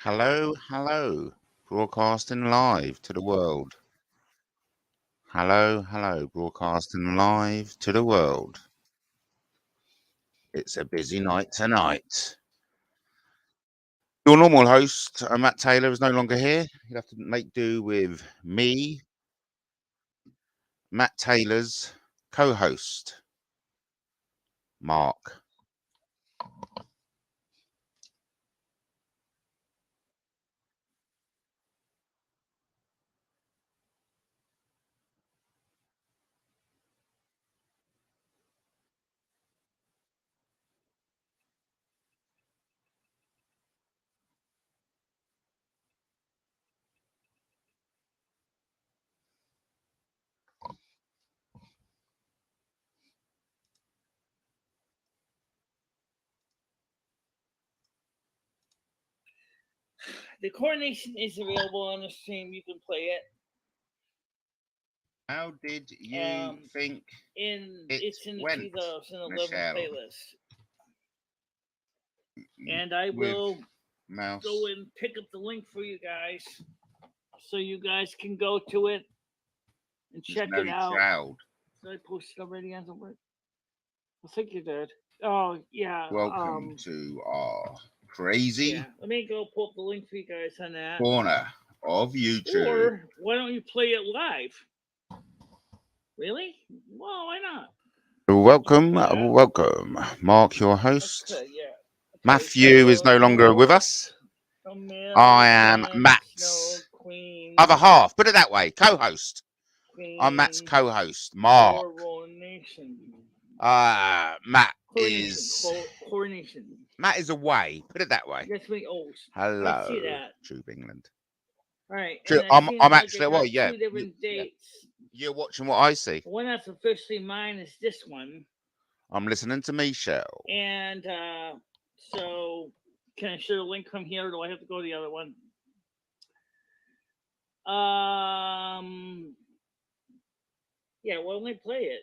Hello, hello. Broadcasting live to the world. Hello, hello. Broadcasting live to the world. It's a busy night tonight. Your normal host, Matt Taylor, is no longer here. You'll have to make do with me, Matt Taylor's co host, Mark. The coronation is available on the stream. You can play it. How did you think it It's in the went, 2011 Michele? playlist, and I With will mouse. go and pick up the link for you guys, so you guys can go to it and check it out. Child. Did I post it already on somewhere? I think you did. Oh yeah. Welcome to our crazy Let me go pull up the link for you guys on that. corner of YouTube. Or why don't you play it live? Really? Well, why not? Welcome, welcome. Mark, your host. Okay, yeah. Okay, Matthew is no longer with us. I am Matt's other half. Put it that way, co-host. I'm Matt's co-host, Mark. Matt is coronation. Matt is away. Put it that way. That's me. Oh, Hello, I see that. Tube England. All right. True, And I'm actually well, two yeah. different dates. You're watching what I see. The one that's officially mine is this one. I'm listening to Michele. And so, can I share the link from here, or do I have to go to the other one? Yeah. Why don't we play it?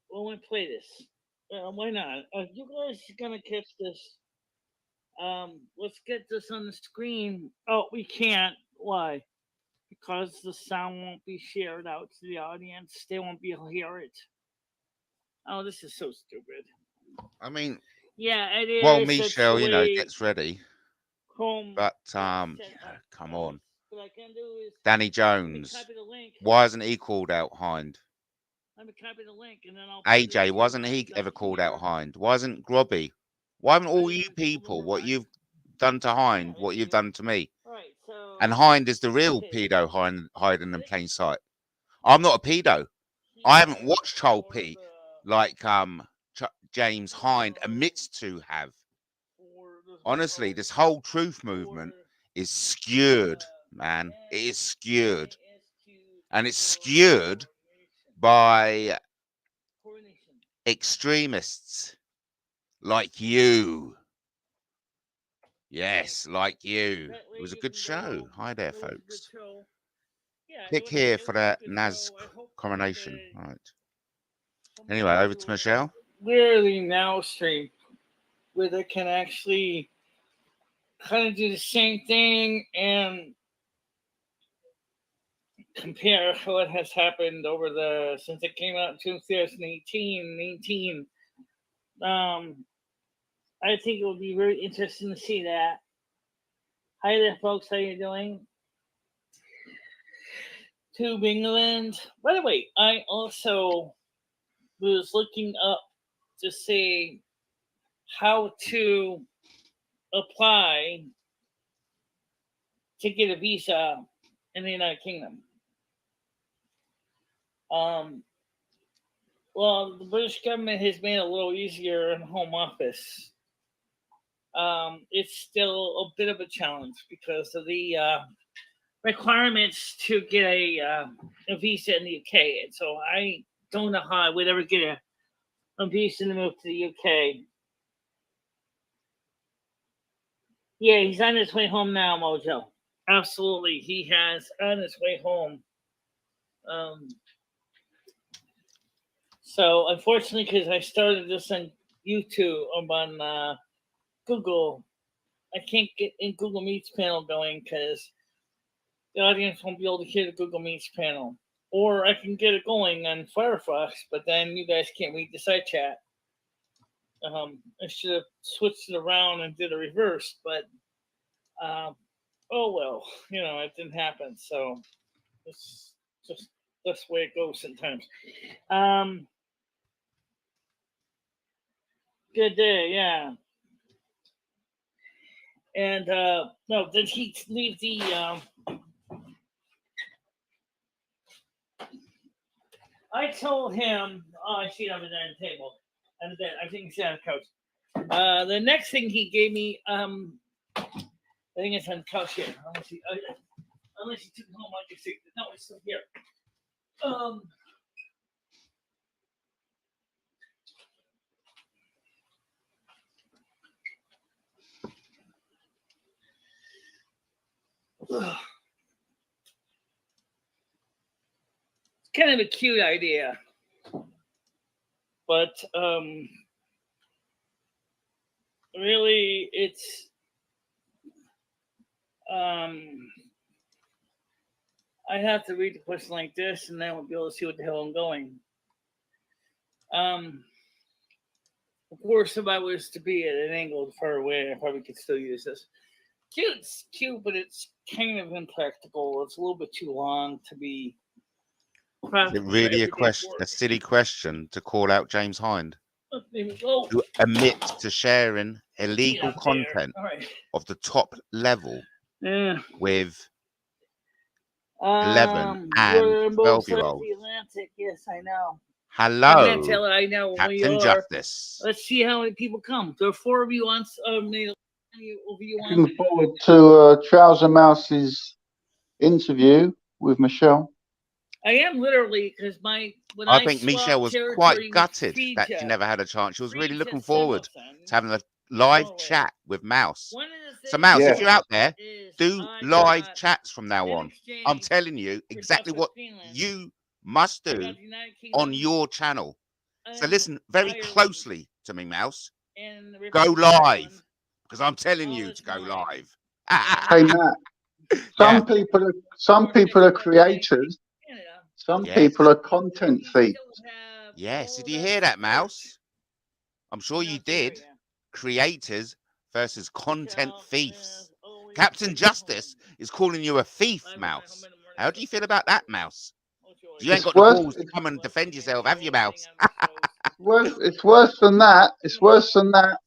Why don't we play this? Why not? You guys are gonna catch this. Let's get this on the screen. Oh, we can't. Why? Because the sound won't be shared out to the audience. They won't be able to hear it. Oh, this is so stupid. I mean, yeah, it is. Well, Michele, gets ready. Home. But come on. What I can do is Danny Jones. Why isn't he called out Hind? Let me copy the link and then I'll. AJ, wasn't he ever called out Hind? Why isn't Grobby? Why haven't all you people, what you've done to Hind, what you've done to me? Right, so, and Hind is the real pedo hiding in plain sight. I'm not a pedo. I haven't watched Child P like James Hind admits to have. Honestly, this whole truth movement is skewed, man. It is skewed. And it's skewed by extremists like you. Yes, like you. It was a good show. Hi there, folks. Click here for that Naz coronation. All right. Anyway, over to Michele. We're the now stream where they can actually kind of do the same thing and compare what has happened over since it came out in 2018. I think it would be very interesting to see that. Hi there, folks. How you doing? To England. By the way, I also was looking up to see how to apply to get a visa in the United Kingdom. Well, the British government has made it a little easier in Home Office. It's still a bit of a challenge because of the requirements to get a visa in the UK. And so I don't know how I would ever get a visa to move to the UK. Yeah, he's on his way home now, Mojo. Absolutely, he has on his way home. So unfortunately, because I started this on YouTube, on Google, I can't get in Google Meets panel going because the audience won't be able to hear the Google Meets panel. Or I can get it going on Firefox, but then you guys can't read the side chat. I should have switched it around and did a reverse, but oh well, it didn't happen. So it's just that's the way it goes sometimes. Good day, yeah. And no, did he leave the? I told him. Oh, I see it over there on the table. And then I think it's on the couch. The next thing he gave me, I think it's on the couch here. Unless he took it home, I can see. No, it's still here. It's kind of a cute idea, but really, it's I have to read the question like this, and then we'll be able to see what the hell I'm going. Of course, if I was to be at an angle far away, I probably could still use this. It's cute, but it's kind of impractical. It's a little bit too long to be. Is it really a silly question to call out James Hind, who admits to sharing illegal content of the top level with 11 and 12-year-olds? Yes, I know. Hello, I know Captain Justice. Let's see how many people come. There are 4 of you on. Looking forward to Trouser Mouse's interview with Michele. I am literally because I think Michele was quite gutted that she never had a chance. She was really looking forward to having a live chat with Mouse. So Mouse, if you're out there, do live chats from now on. I'm telling you exactly what you must do on your channel. So listen very closely to me, Mouse. Go live, because I'm telling you to go live. Hey Matt, some people are creators. Some people are content thieves. Yes, did you hear that, Mouse? I'm sure you did. Creators versus content thieves. Captain Justice is calling you a thief, Mouse. How do you feel about that, Mouse? You ain't got the balls to come and defend yourself, have you, Mouse? It's worse than that. It's worse than that.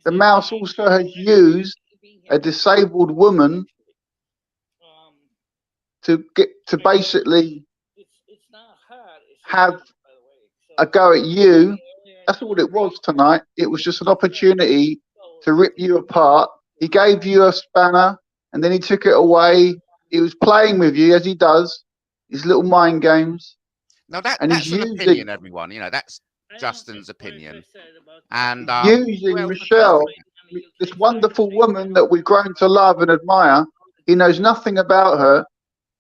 The Mouse also has used a disabled woman to basically have a go at you. That's all it was tonight. It was just an opportunity to rip you apart. He gave you a spanner and then he took it away. He was playing with you as he does, his little mind games. Now that's an opinion, everyone. That's Justin's opinion. And using Michele, this wonderful woman that we've grown to love and admire. He knows nothing about her.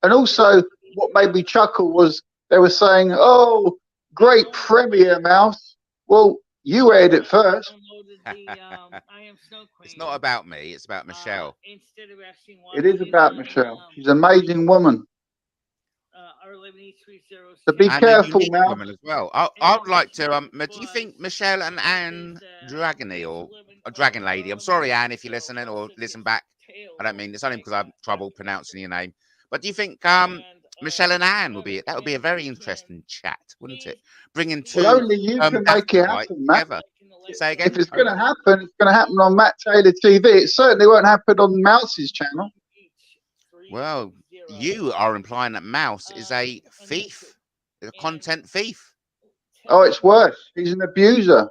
And also, what made me chuckle was they were saying, "Oh, great premiere, Mouse." Well, you aired it first. It's not about me. It's about Michele. It is about Michele. She's an amazing woman. So be careful, Mal. Woman as well. I would like to. Do you think Michele and Anne Dragony or Dragon Lady? I'm sorry, Anne, if you're listening or listen back. I don't mean it's only because I have trouble pronouncing your name. But do you think Michele and Anne would be? That would be a very interesting chat, wouldn't it? Bringing two. Well, only you can make it happen, Matt. Say again. If it's going to happen, it's going to happen on Matt Taylor TV. It certainly won't happen on Mouse's channel. Well, you are implying that Mouse is a thief, a content thief. Oh, it's worse. He's an abuser.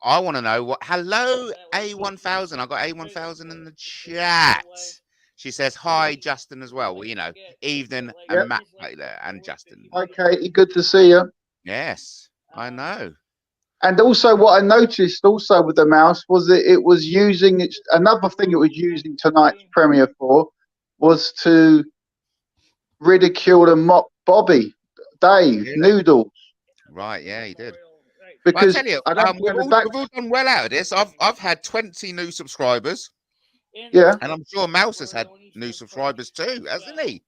I want to know what. Hello, A1000. I got A1000 in the chat. She says hi, Justin, as well. Well, evening and Matt Taylor and Justin. Hi, Katie. Good to see you. Yes, I know. And also, what I noticed also with the Mouse was that it was using another thing it was using tonight's premiere for was to ridicule and mock Bobby, Dave, Noodles. Right, yeah, he did. Because I tell you, we've all done well out of this. I've had 20 new subscribers. Yeah. And I'm sure Mouse has had new subscribers too, hasn't he?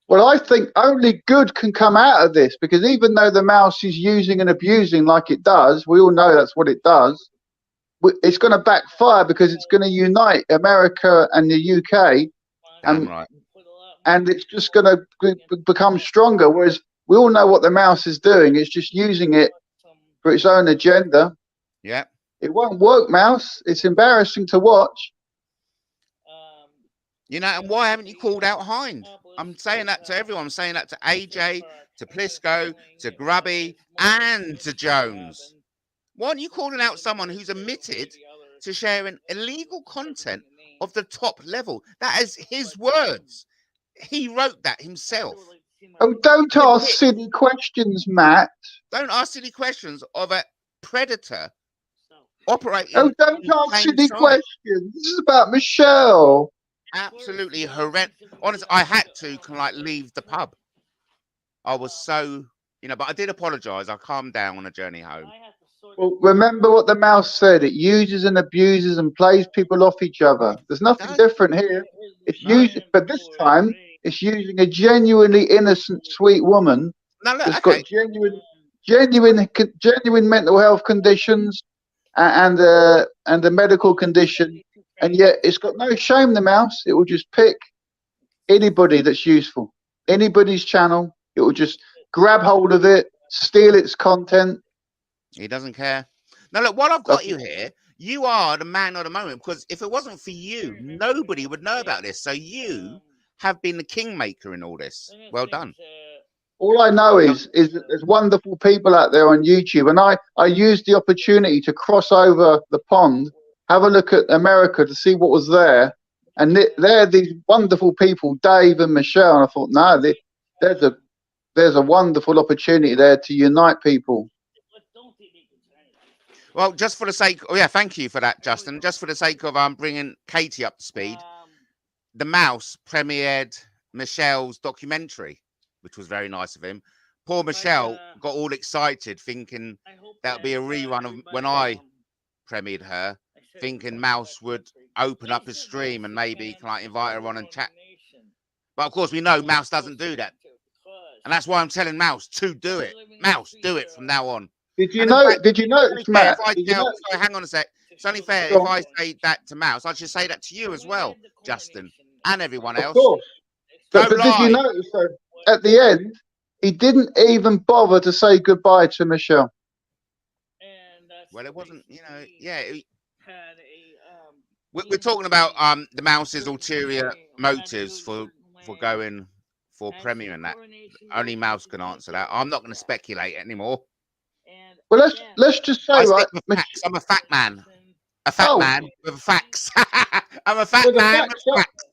Well, I think only good can come out of this, because even though the mouse is using and abusing like it does, we all know that's what it does. It's going to backfire, because it's going to unite America and the UK, Damn right. and it's just going to become stronger. Whereas we all know what the mouse is doing; it's just using it for its own agenda. Yeah. It won't work, mouse. It's embarrassing to watch. You know, and why haven't you called out Hind? I'm saying that to everyone. I'm saying that to AJ, to Plisco, to Grubby, and to Jones. Why aren't you calling out someone who's admitted to sharing illegal content of the top level? That is his words. He wrote that himself. Oh, don't ask silly questions, Matt. Don't ask silly questions of a predator operating. Oh, don't ask silly questions. This is about Michele. Absolutely horrendous. Honestly, I had to leave the pub. I was so, but I did apologise. I calmed down on the journey home. Well, remember what the mouse said. It uses and abuses and plays people off each other. There's nothing different here. It's using, but this time it's using a genuinely innocent, sweet woman that's got genuine mental health conditions and a medical condition, and yet it's got no shame. The mouse, it will just pick anybody that's useful, anybody's channel. It will just grab hold of it, steal its content. He doesn't care. Now, look, while I've got you here, you are the man of the moment, because if it wasn't for you, nobody would know about this. So you have been the kingmaker in all this. Well done. All I know is that there's wonderful people out there on YouTube, and I used the opportunity to cross over the pond, have a look at America to see what was there, and there are these wonderful people, Dave and Michele, and I thought, no, there's a wonderful opportunity there to unite people. Well, just for the sake, thank you for that, Justin. Just for the sake of bringing Katie up to speed, the mouse premiered Michele's documentary, which was very nice of him. Poor Michele got all excited, thinking that would be a rerun of when I premiered her, thinking Mouse would open up his stream and maybe invite her on and chat. But of course, we know Mouse doesn't do that, and that's why I'm telling Mouse to do it. Mouse, do it from now on. Did you notice, Matt? Sorry, hang on a sec. It's only fair if I say that to Mouse. I should say that to you as well, Justin, and everyone else. Of course. But did you notice, though, at the end, he didn't even bother to say goodbye to Michele? Well, it wasn't, we're talking about the Mouse's ulterior motives for going for Premier and that. Only Mouse can answer that. I'm not going to speculate anymore. Well, let's just say, right? I'm a fat man. A fat man with facts. I'm a fat man with facts.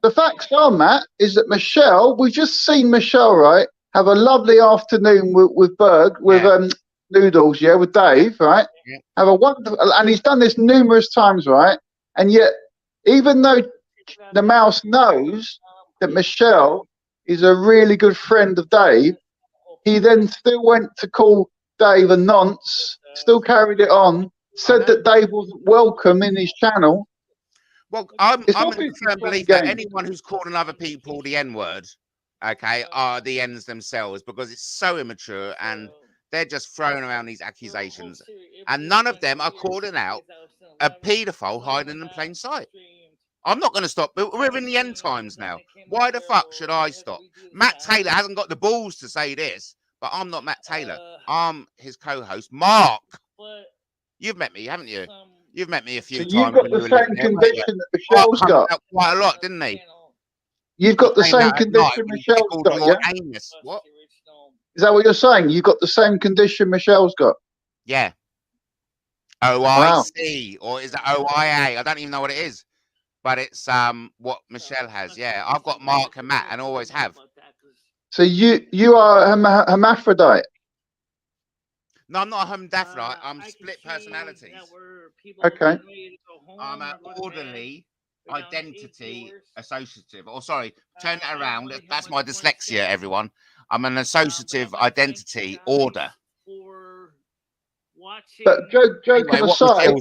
The facts are, Matt, is that Michele, we've just seen Michele, right, have a lovely afternoon with Berg, with Noodles, with Dave, right? Yeah. Have a wonderful, and he's done this numerous times, right? And yet, even though the mouse knows that Michele is a really good friend of Dave, he then still went to call Dave a nonce, still carried it on, said that Dave wasn't welcome in his channel. Well, I'm in the firm belief that anyone who's calling other people the N-word, are the N's themselves, because it's so immature and they're just throwing around these accusations. And none of them are calling out a paedophile hiding in plain sight. I'm not going to stop. We're in the end times now. Why the fuck should I stop? Matt Taylor hasn't got the balls to say this, but I'm not Matt Taylor. I'm his co-host, Mark. You've met me, haven't you? You've met me a few times. You've got the same condition that Michele's got. Quite a lot, didn't he? You've got the same condition Michele's got, yeah? Anus. What? Is that what you're saying? You've got the same condition Michele's got? Yeah. OIC, or is it OIA? I don't even know what it is. But it's what Michele has, yeah. I've got Mark and Matt, and always have. So you are a hermaphrodite? No, I'm not a hermaphrodite. I'm split personalities. Okay. I'm an orderly identity associative. Or sorry, turn that around. That's my dyslexia, everyone. I'm an associative identity order. But joking aside,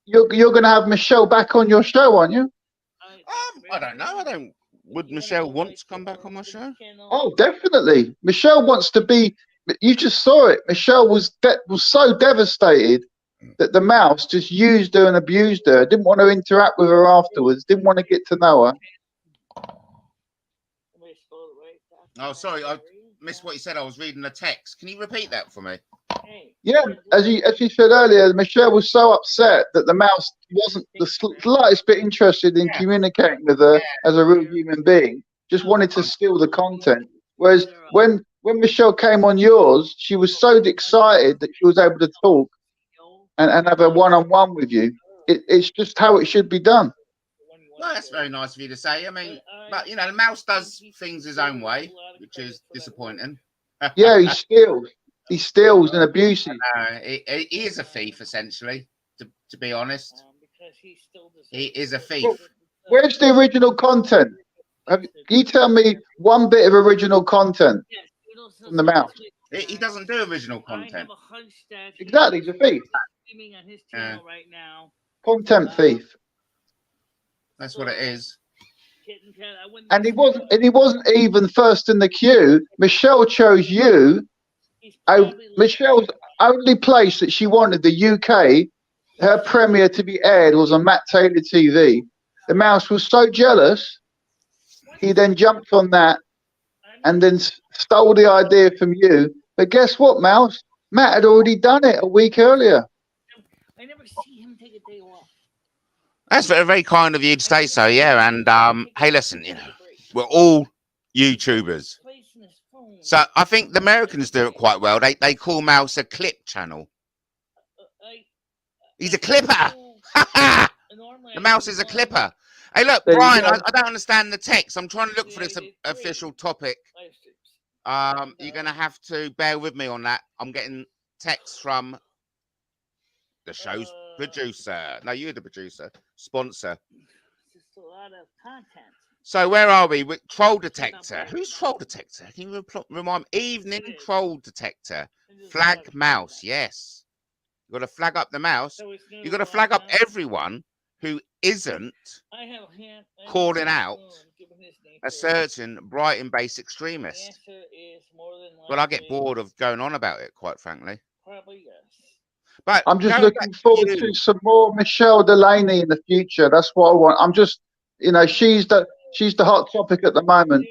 you're going to have Michele back on your show, aren't you? I don't know. I don't. Would Michele want to come back on my show? Oh, definitely. Michele wants to be. You just saw it. Michele was so devastated that the mouse just used her and abused her. Didn't want to interact with her afterwards. Didn't want to get to know her. Oh, sorry, I missed what you said. I was reading the text. Can you repeat that for me? Yeah, as you said earlier, Michele was so upset that the mouse wasn't the slightest bit interested in communicating with her as a real human being. Just wanted to steal the content. Whereas when Michele came on yours, she was so excited that she was able to talk and have a one-on-one with you. It's just how it should be done. Well, that's very nice of you to say. I mean, but you know, the mouse does things his own way, which is disappointing. Yeah, he steals. He steals and abuses. He is a thief, essentially. To be honest, he is a thief. Well, where's the original content? Can you tell me one bit of original content from the mouse? He doesn't do original content. Exactly, he's a thief. Content thief. That's what it is. And he wasn't even first in the queue. Michele chose you. Michelle's only place that she wanted, the UK, her premiere to be aired was on Matt Taylor TV. The mouse was so jealous, he then jumped on that and then stole the idea from you. But guess what, Mouse? Matt had already done it a week earlier. I never see him take a day off. That's very, very kind of you to say so, yeah. And hey, listen, you know, we're all YouTubers. So I think the Americans do it quite well. They call Mouse a clip channel. He's a clipper. The mouse is a clipper. Hey, look, Brian, I don't understand the text. I'm trying to look for this official topic. You're going to have to bear with me on that. I'm getting texts from the show's producer. No, you're the producer. Sponsor. Just a lot of content. So where are we? With Troll Detector. Who's Troll Detector? Can you remind me? Evening Troll Detector. Flag Mouse. Yes. You've got to flag up the mouse. You've got to flag up everyone who isn't calling out a certain Brighton-based extremist. Well, I get bored of going on about it, quite frankly. Probably yes. But I'm just looking forward to some more Michele Dalene in the future. That's what I want. I'm just, you know, she's the hot topic at the moment.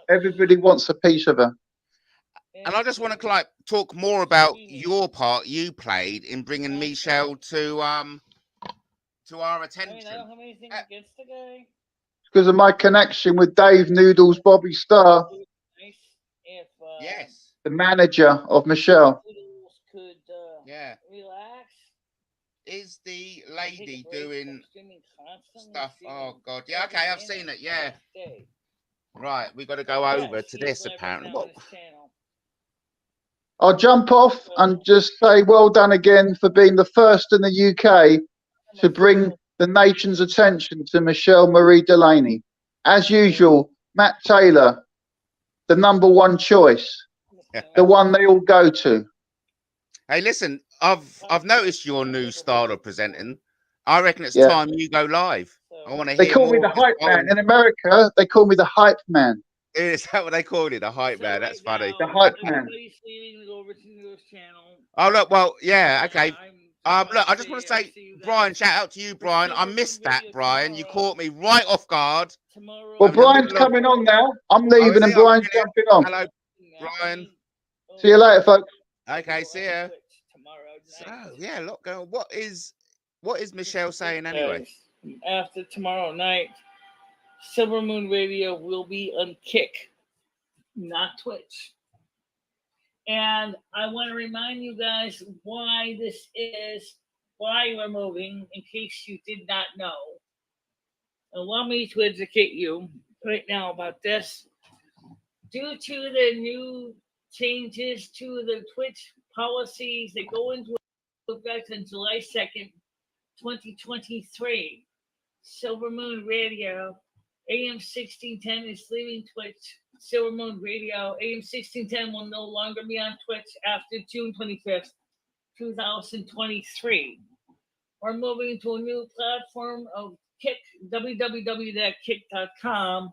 Everybody wants a piece of her. And I just want to like talk more about your part you played in bringing Michele to our attention. I don't have anything against the guy. Because of my connection with Dave Noodles, Bobby Starr. Yes. The manager of Michele. Could relax. Is the lady doing stuff? Oh God, yeah. Okay, I've seen it. Yeah. Right, we got to go over to this apparently. What? I'll jump off and just say well done again for being the first in the UK to bring the nation's attention to Michele Marie Dalene. As usual, Matt Taylor, the #1 choice, the one they all go to. Hey, listen, I've noticed your new style of presenting. I reckon it's time you go live. I want to hear. They call me the hype man in America. They call me the hype man. Is that what they call it? The hype man. That's funny. The hype man. Oh look, well, yeah, okay. Look, I just want to say, Brian, shout out to you, Brian. I missed that, Brian. You caught me right off guard. Well, Brian's coming on now. I'm leaving and Brian's jumping on. Hello, Brian. See you later, folks. Okay, see ya. So yeah, look, what is Michele saying anyway? After tomorrow night, Silver Moon Radio will be on Kick, not Twitch. And I want to remind you guys why this is, why we're moving, in case you did not know. Allow me to educate you right now about this. Due to the new changes to the Twitch policies that go into effect on July 2nd, 2023, Silver Moon Radio, AM 1610 is leaving Twitch. Silver Moon Radio, AM 1610 will no longer be on Twitch after June 25th, 2023. we're moving to a new platform of Kick, www.kick.com.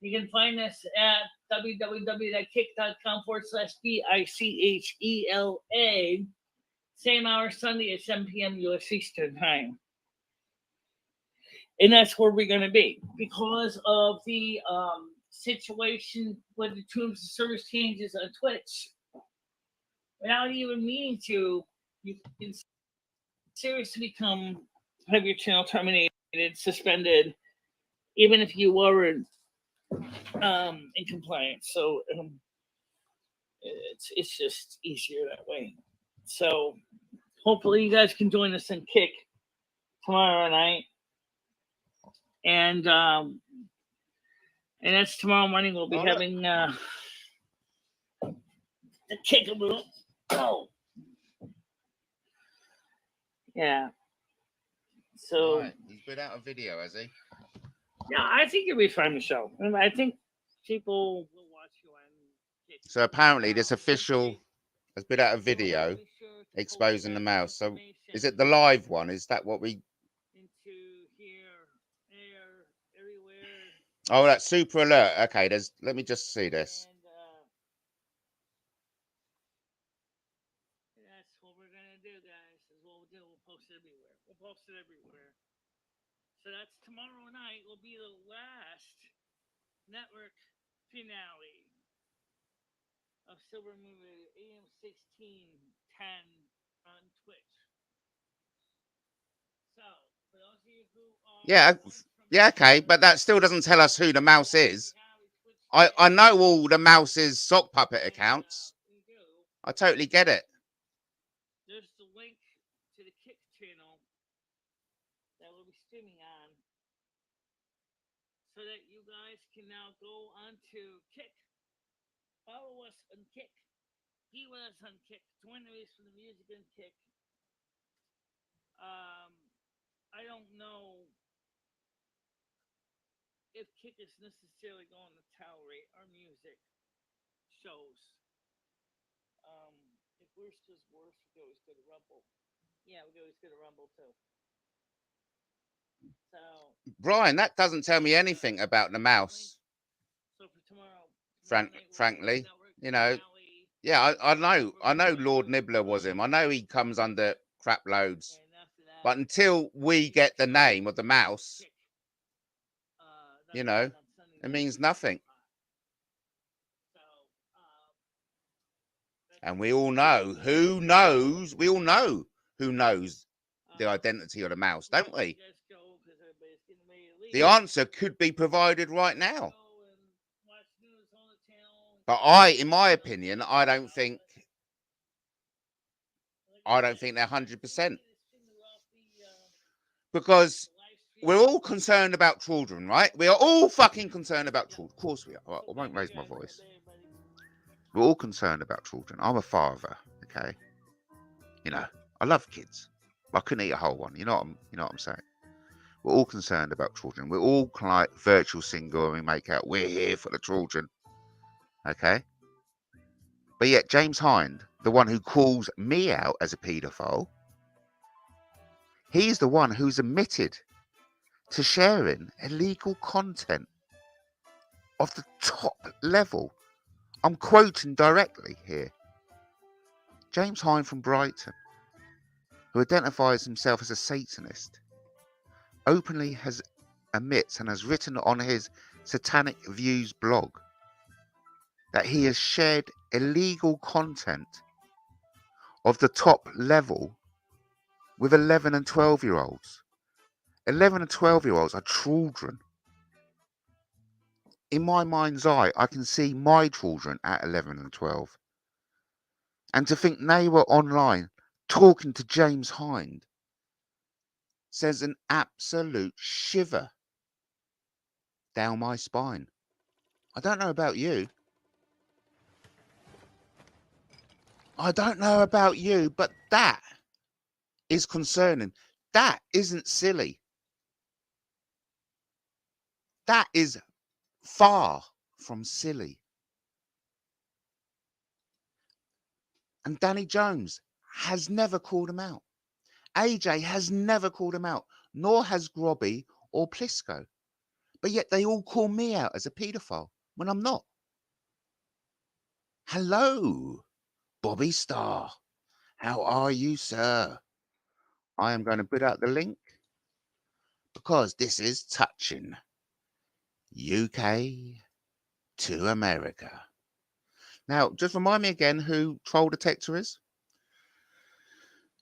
You can find us at www.kick.com/BICHELA. Same hour Sunday at 7 p.m. U.S. Eastern Time. And that's where we're going to be because of the situation with the terms of service changes on Twitch. Without even meaning to, you can seriously have your channel terminated, suspended, even if you weren't in compliance. So it's just easier that way. So hopefully you guys can join us in Kick tomorrow night. And that's tomorrow morning. We'll be having the Kick a little. Oh, yeah. So right. He's put out a video, has he? Yeah, I think you'll be fine, Michelle. I think people will watch you on Kick. So apparently this official has put out a video exposing the mouse. So is it the live one? Is that what we... Into here, there, everywhere. Oh, that's super alert. Okay, let me just see this. And that's what we're gonna do, guys. Is what we'll do. We'll post it everywhere. So that's tomorrow night. Will be the last network finale of Silver Movie AM 1610 on Twitch. So for those of you who are Yeah, okay, but that still doesn't tell us who the mouse is. I know all the mouse's sock puppet accounts. I totally get it. There's the link to the Kick channel that we'll be streaming on, so that you guys can now go on to Kick, follow us on Kick, be with us on Kick, join the race for the music on Kick. I don't know if Kick is necessarily going to tolerate our music shows. If worse is worse, we always go to Rumble. Yeah, we always go to Rumble too. So Brian, that doesn't tell me anything about the mouse. So for tomorrow frankly, you know, yeah, I know Lord Nibbler was him. I know he comes under crap loads. But until we get the name of the mouse, you know, it means nothing. And we all know who knows the identity of the mouse, don't we? The answer could be provided right now. But in my opinion, I don't think they're 100%. Because we're all concerned about children, right? We are all fucking concerned about children. Of course we are. Right, I won't raise my voice. We're all concerned about children. I'm a father, okay? You know, I love kids. I couldn't eat a whole one. You know what I'm saying? We're all concerned about children. We're all like virtual single, and we make out we're here for the children, okay? But yet James Hind, the one who calls me out as a paedophile, he's the one who's admitted to sharing illegal content of the top level. I'm quoting directly here. James Hind from Brighton, who identifies himself as a Satanist, openly admits and has written on his Satanic Views blog that he has shared illegal content of the top level with 11 and 12-year-olds. 11 and 12-year-olds are children. In my mind's eye, I can see my children at 11 and 12. And to think they were online talking to James Hind sends an absolute shiver down my spine. I don't know about you. But that is concerning. That isn't silly. That is far from silly. And Danny Jones has never called him out. AJ has never called him out, nor has Grobby or Plisco. But yet they all call me out as a paedophile when I'm not. Hello, Bobby Starr. How are you, sir? I am going to put out the link because this is touching UK to America. Now, just remind me again who Troll Detector is.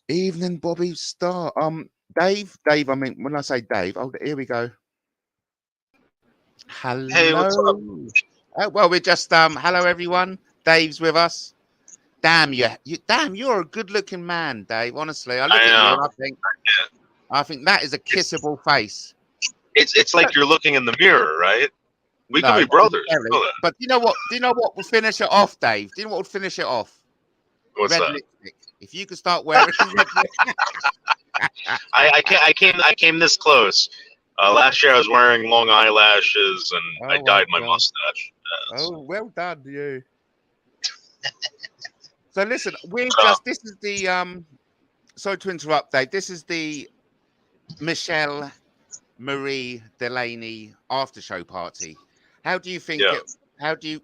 Evening, Bobby Starr. Dave. I mean, when I say Dave, oh, here we go. Hello. Hey, what's up? Oh, well, we're just hello everyone. Dave's with us. Damn you're a good-looking man, Dave. Honestly, I look at you and I think that is a kissable face. It's like you're looking in the mirror, right? We could be brothers. But you know what? Do you know what will finish it off, Dave? Do you know what will finish it off? What's red that? lipstick. If you could start wearing red lipstick. I came this close. Last year I was wearing long eyelashes and I dyed my mustache. Oh, well done, you. So listen, this is the sorry to interrupt, Dave. This is the Michele Marie Dalene after show party. How do you think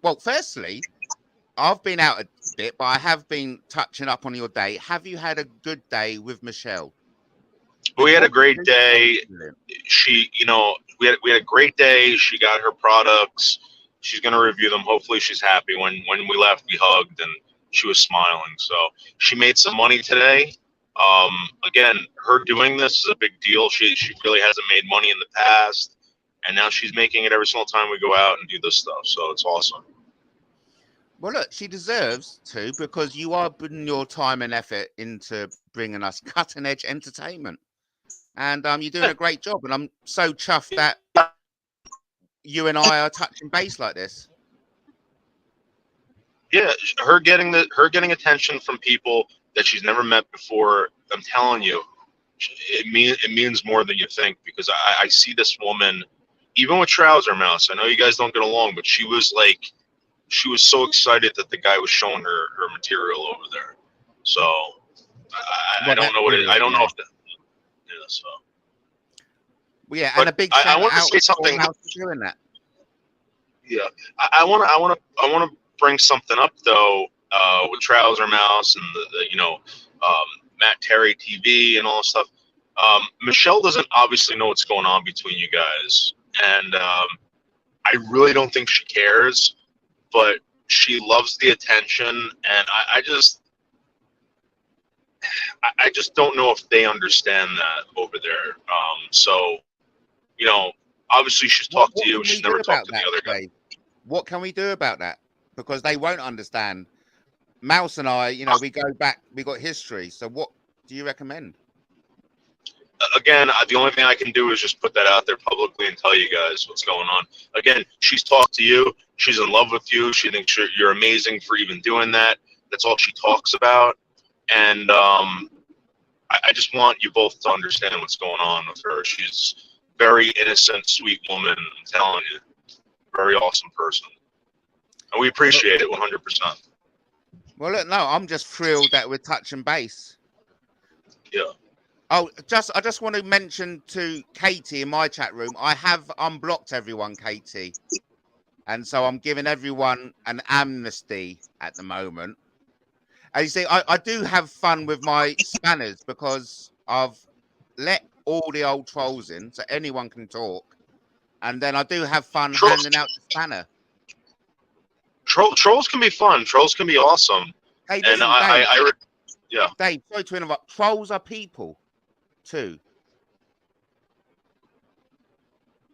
well, firstly, I've been out a bit, but I have been touching up on your day. Have you had a good day with Michele? We had a great day. We had a great day. She got her products. She's going to review them. Hopefully she's happy. When we left, we hugged and she was smiling. So she made some money today. Again, her doing this is a big deal. She really hasn't made money in the past, and now she's making it every single time we go out and do this stuff. So it's awesome. Well, look, she deserves to, because you are putting your time and effort into bringing us cutting-edge entertainment. And you're doing a great job. And I'm so chuffed that you and I are touching base like this. Yeah, her getting attention from people that she's never met before. I'm telling you, it means more than you think, because I see this woman, even with Trouser Mouse. I know you guys don't get along, but she was so excited that the guy was showing her material over there. So I don't know what it. I don't know if that. Yeah. So. Well, yeah, and a big shout I want to out say something. For doing that. Yeah, I want to bring something up though, with Trouser Mouse and the Matt Terry TV and all this stuff. Michele doesn't obviously know what's going on between you guys, and I really don't think she cares, but she loves the attention, and I just don't know if they understand that over there. So, obviously she's talked to you. She's never talked to the other guy. What can we do about that? Because they won't understand. Mouse and I, we go back, we got history. So what do you recommend? Again, the only thing I can do is just put that out there publicly and tell you guys what's going on. Again, she's talked to you. She's in love with you. She thinks you're amazing for even doing that. That's all she talks about. And I just want you both to understand what's going on with her. She's a very innocent, sweet woman. I'm telling you, very awesome person. And we appreciate it 100%. Well, look, no, I'm just thrilled that we're touching base. Yeah. Oh, I just want to mention to Katie in my chat room, I have unblocked everyone, Katie. And so I'm giving everyone an amnesty at the moment. And you see, I do have fun with my spanners, because I've let all the old trolls in so anyone can talk. And then I do have fun handing out the spanner. Trolls can be fun. Trolls can be awesome. Hey, listen, and Dave, yeah. Dave, sorry to interrupt. Trolls are people too.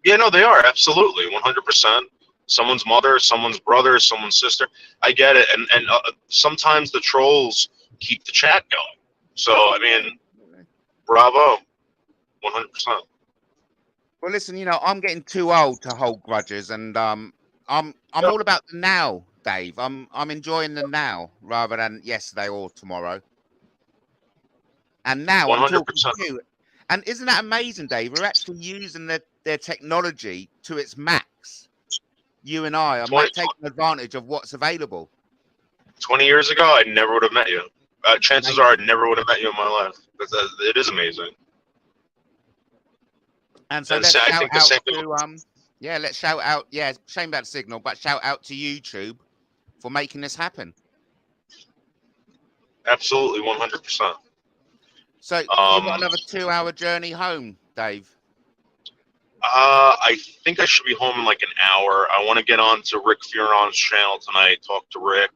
Yeah, no, they are, absolutely, 100%. Someone's mother, someone's brother, someone's sister. I get it, and sometimes the trolls keep the chat going. So I mean, bravo, 100%. Well, listen, I'm getting too old to hold grudges, and I'm all about the now, Dave. I'm enjoying the now rather than yesterday or tomorrow. And now 100%. I'm talking to you. And isn't that amazing, Dave? We're actually using their technology to its max. You and I are taking advantage of what's available. 20 years ago, I never would have met you. Chances are I never would have met you in my life. It is amazing. And so And let's so I shout think the out same thing. to yeah, let's shout out. Yeah, shame about the signal, but shout out to YouTube for making this happen. Absolutely, 100%. So you've got another 2-hour journey home, Dave. I think I should be home in like an hour. I want to get on to Rick Fioron's channel tonight, talk to Rick,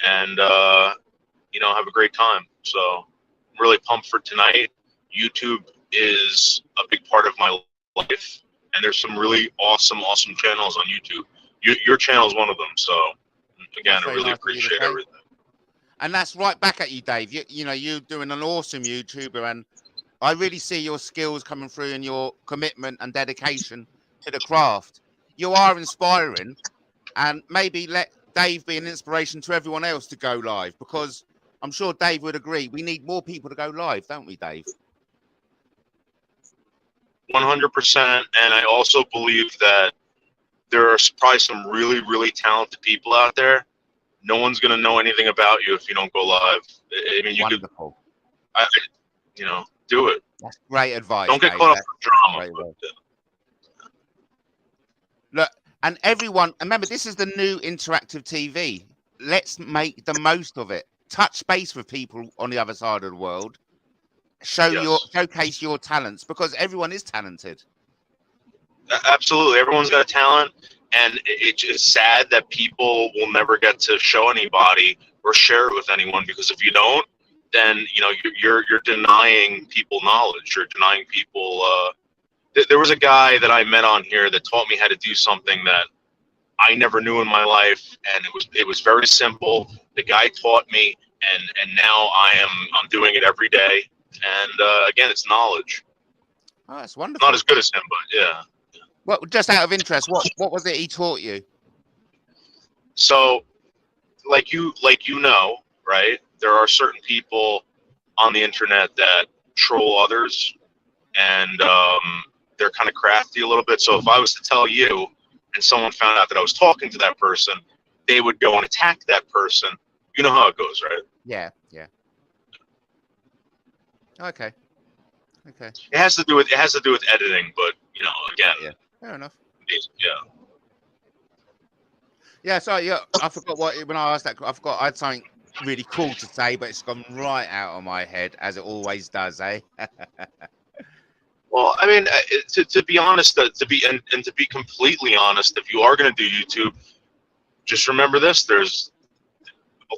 and have a great time. So I'm really pumped for tonight. YouTube is a big part of my life, and there's some really awesome channels on YouTube. Your channel is one of them. So again, I really appreciate everything. And that's right back at you, Dave. You're doing an awesome YouTuber, and I really see your skills coming through and your commitment and dedication to the craft. You are inspiring, and maybe let Dave be an inspiration to everyone else to go live, because I'm sure Dave would agree. We need more people to go live, don't we, Dave? 100%. And I also believe that there are probably some really, really talented people out there. No one's going to know anything about you if you don't go live. I mean, you Wonderful. do it. That's great advice. Don't get Dave. caught up in drama. Look, and everyone, remember, this is the new interactive TV. Let's make the most of it. Touch base with people on the other side of the world. Showcase your talents, because everyone is talented. Absolutely, everyone's got a talent, and it's just sad that people will never get to show anybody or share it with anyone, because if you don't, then you're denying people knowledge. You're denying people. There was a guy that I met on here that taught me how to do something that I never knew in my life, and it was very simple. The guy taught me, and now I'm doing it every day. And again, it's knowledge. Oh, that's wonderful. Not as good as him, but yeah. Well, just out of interest, what was it he taught you? So, like you know, right? There are certain people on the internet that troll others, and they're kind of crafty a little bit. So if I was to tell you, and someone found out that I was talking to that person, they would go and attack that person. You know how it goes, right? Yeah. Okay. It has to do with editing, but again. Yeah. Fair enough. Yeah. Yeah. So I forgot when I asked that. I forgot I had something really cool to say, but it's gone right out of my head, as it always does, eh? Well, I mean, to be honest, to be completely honest, if you are going to do YouTube, just remember this: there's,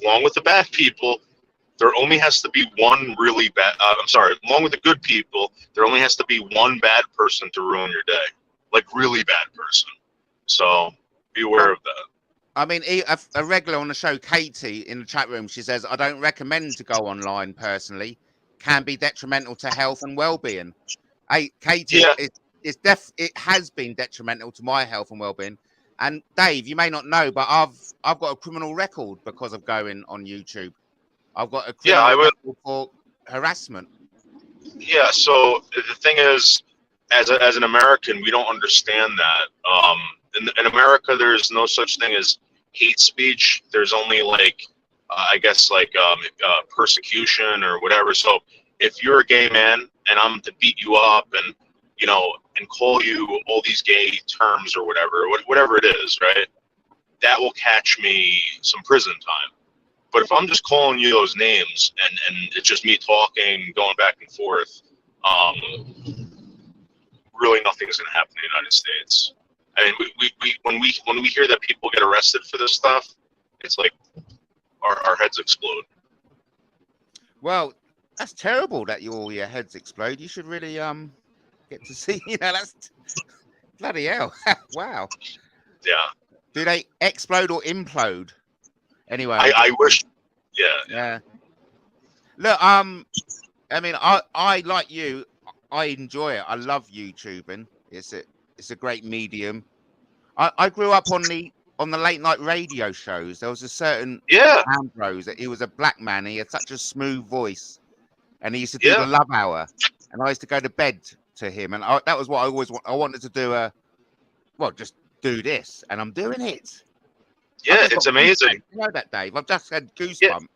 along with the bad people, there only has to be one really bad. Along with the good people, there only has to be one bad person to ruin your day, like really bad person. So be aware of that. I mean, a regular on the show, Katie, in the chat room, she says, "I don't recommend to go online personally. Can be detrimental to health and well-being." Hey, Katie, Yeah. it has been detrimental to my health and well-being. And Dave, you may not know, but I've got a criminal record because of going on YouTube. I've got a criminal record for harassment. Yeah. So the thing is, as an American, we don't understand that. In America, there's no such thing as hate speech. There's only persecution or whatever. So if you're a gay man and I'm to beat you up and call you all these gay terms or whatever it is, right? That will catch me some prison time. But if I'm just calling you those names and it's just me talking, going back and forth, really nothing is going to happen in the United States. I mean, when we hear that people get arrested for this stuff, it's like our heads explode. Well, that's terrible that all your heads explode. You should really get to see. That's bloody hell. Wow. Yeah. Do they explode or implode? Anyway, I wish. Yeah. Look, I mean, I like you. I enjoy it. I love YouTubing. It's a great medium. I grew up on the late night radio shows. There was a certain Ambrose. He was a black man. He had such a smooth voice, and he used to do the Love Hour. And I used to go to bed to him, and that was what I always I wanted to do. Just do this, and I'm doing it. Yeah, it's amazing. You know that, Dave? I've just had goosebumps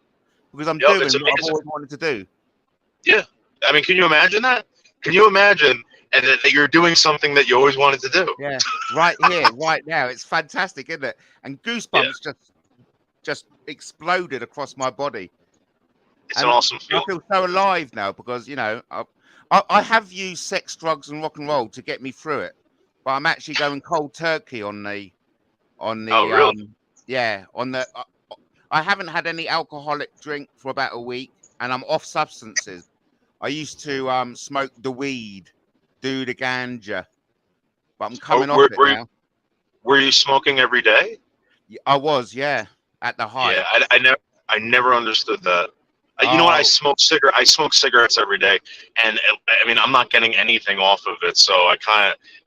because I'm Yep, doing it's what I've amazing. always wanted to do. Yeah, I mean, can you imagine that? Can you imagine and that you're doing something that you always wanted to do? Yeah, right here, right now. It's fantastic, isn't it? And goosebumps just exploded across my body. It's And an awesome I feeling. feel so alive now because, you know, I have used sex, drugs, and rock and roll to get me through it, but I'm actually going cold turkey on the Oh, really? yeah, on the. I haven't had any alcoholic drink for about a week, and I'm off substances. I used to smoke the weed, do the ganja, but I'm coming off it now. Were you smoking every day? I was, yeah, at the height. Yeah, I never understood that. You know what? I Oh, smoke cigarettes every day, and I mean, I'm not getting anything off of it, so I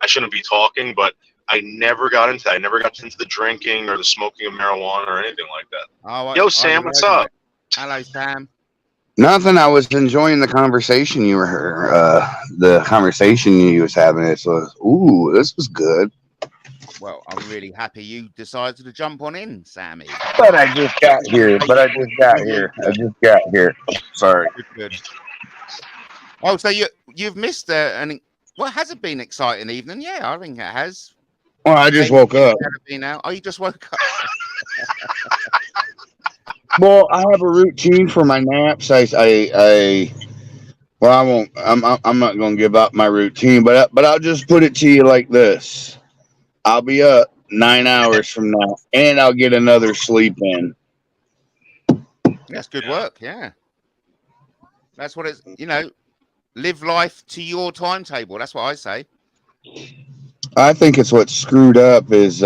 shouldn't be talking, but I never got into that. I never got into the drinking or the smoking of marijuana or anything like that. oh, Yo, I Sam, what's learned up? it. Hello, Sam. Nothing. I was enjoying the conversation the conversation you was having. It was, ooh, this was good. Well, I'm really happy you decided to jump on in, Sammy. But I just got here. Sorry. Good. Oh, so you've missed well, has it been an exciting evening? Yeah, I think it has. Well, I just woke up. Now. Oh, you just woke up. Well, I have a routine for my naps. Well, I won't. I'm not going to give up my routine, but I'll just put it to you like this: I'll be up 9 hours from now, and I'll get another sleep in. That's good work. Yeah, that's what it's. You know, live life to your timetable. That's what I say. I think it's what's screwed up is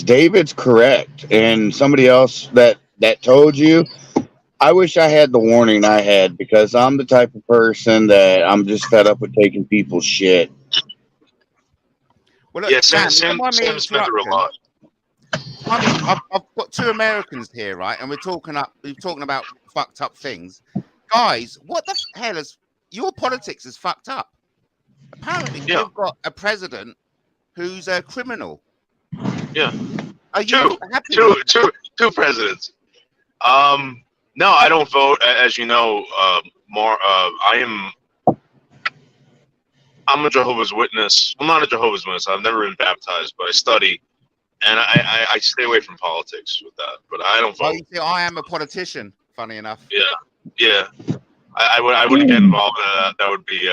David's correct, and somebody else that told you. I wish I had the warning I had because I'm the type of person that I'm just fed up with taking people's shit. Well, look, Yeah, Sam's Sam's been through a lot. I've got two Americans here, right? And we're talking about fucked up things. Guys, what the hell is your politics is fucked up? Apparently, you've got a president who's a criminal. Yeah. Are you happy? Two presidents. No, I don't vote. As you know, I'm a Jehovah's Witness. I'm not a Jehovah's Witness. I've never been baptized, but I study, and I stay away from politics with that. But I don't vote. Oh, you see, I am a politician. Funny enough. Yeah. I wouldn't get involved in that. That would be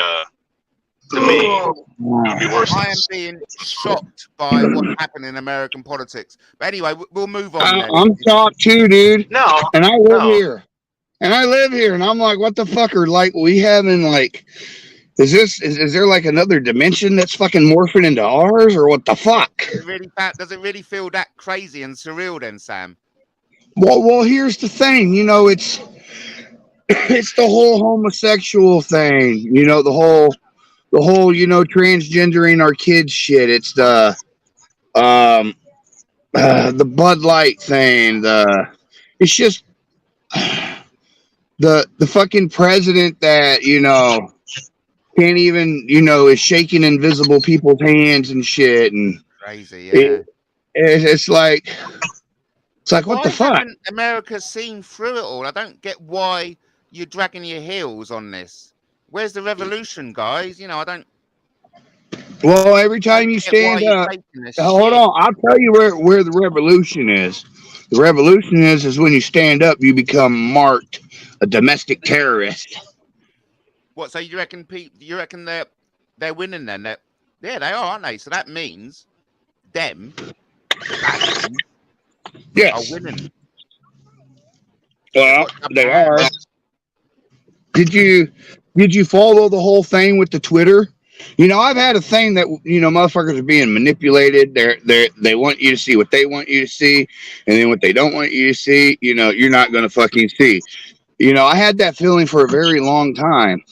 to me. It would be worse. I am being shocked by what happened in American politics. But anyway, we'll move on. I'm shocked too, dude. No, and I live here, and I'm like, what the fuck are like we having like? Is there like another dimension that's fucking morphing into ours, or what the fuck? Does it really feel that crazy and surreal then, Sam? Well, here's the thing. You know, it's the whole homosexual thing. You know, the whole transgendering our kids shit. It's the Bud Light thing. It's just the fucking president that can't even is shaking invisible people's hands and shit, and crazy. Yeah, it's like what the fuck? Haven't America seen through it all? I don't get why you're dragging your heels on this. Where's the revolution, guys? I don't. Well, every time you stand up, hold on. I'll tell you where the revolution is. The revolution is when you stand up, you become marked a domestic terrorist. What? So you reckon they're winning then? Yeah, they are, aren't they? So that means them are winning. Well, they are. Did you follow the whole thing with the Twitter? I've had a thing that motherfuckers are being manipulated. They want you to see what they want you to see, and then what they don't want you to see, you're not gonna fucking see. I had that feeling for a very long time,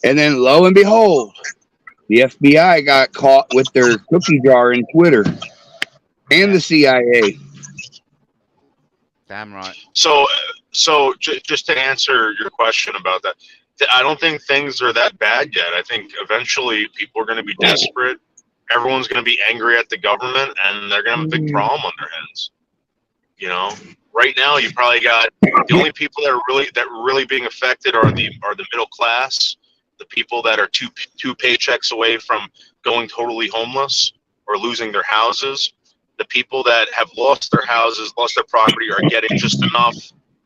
and then lo and behold, the FBI got caught with their cookie jar in Twitter, and the CIA. Damn right. So just to answer your question about that. I don't think things are that bad yet. I think eventually people are going to be desperate. Everyone's going to be angry at the government, and they're going to have a big problem on their hands. You know, right now you probably got the only people that are really being affected are the middle class, the people that are two paychecks away from going totally homeless or losing their houses. The people that have lost their houses, lost their property, are getting just enough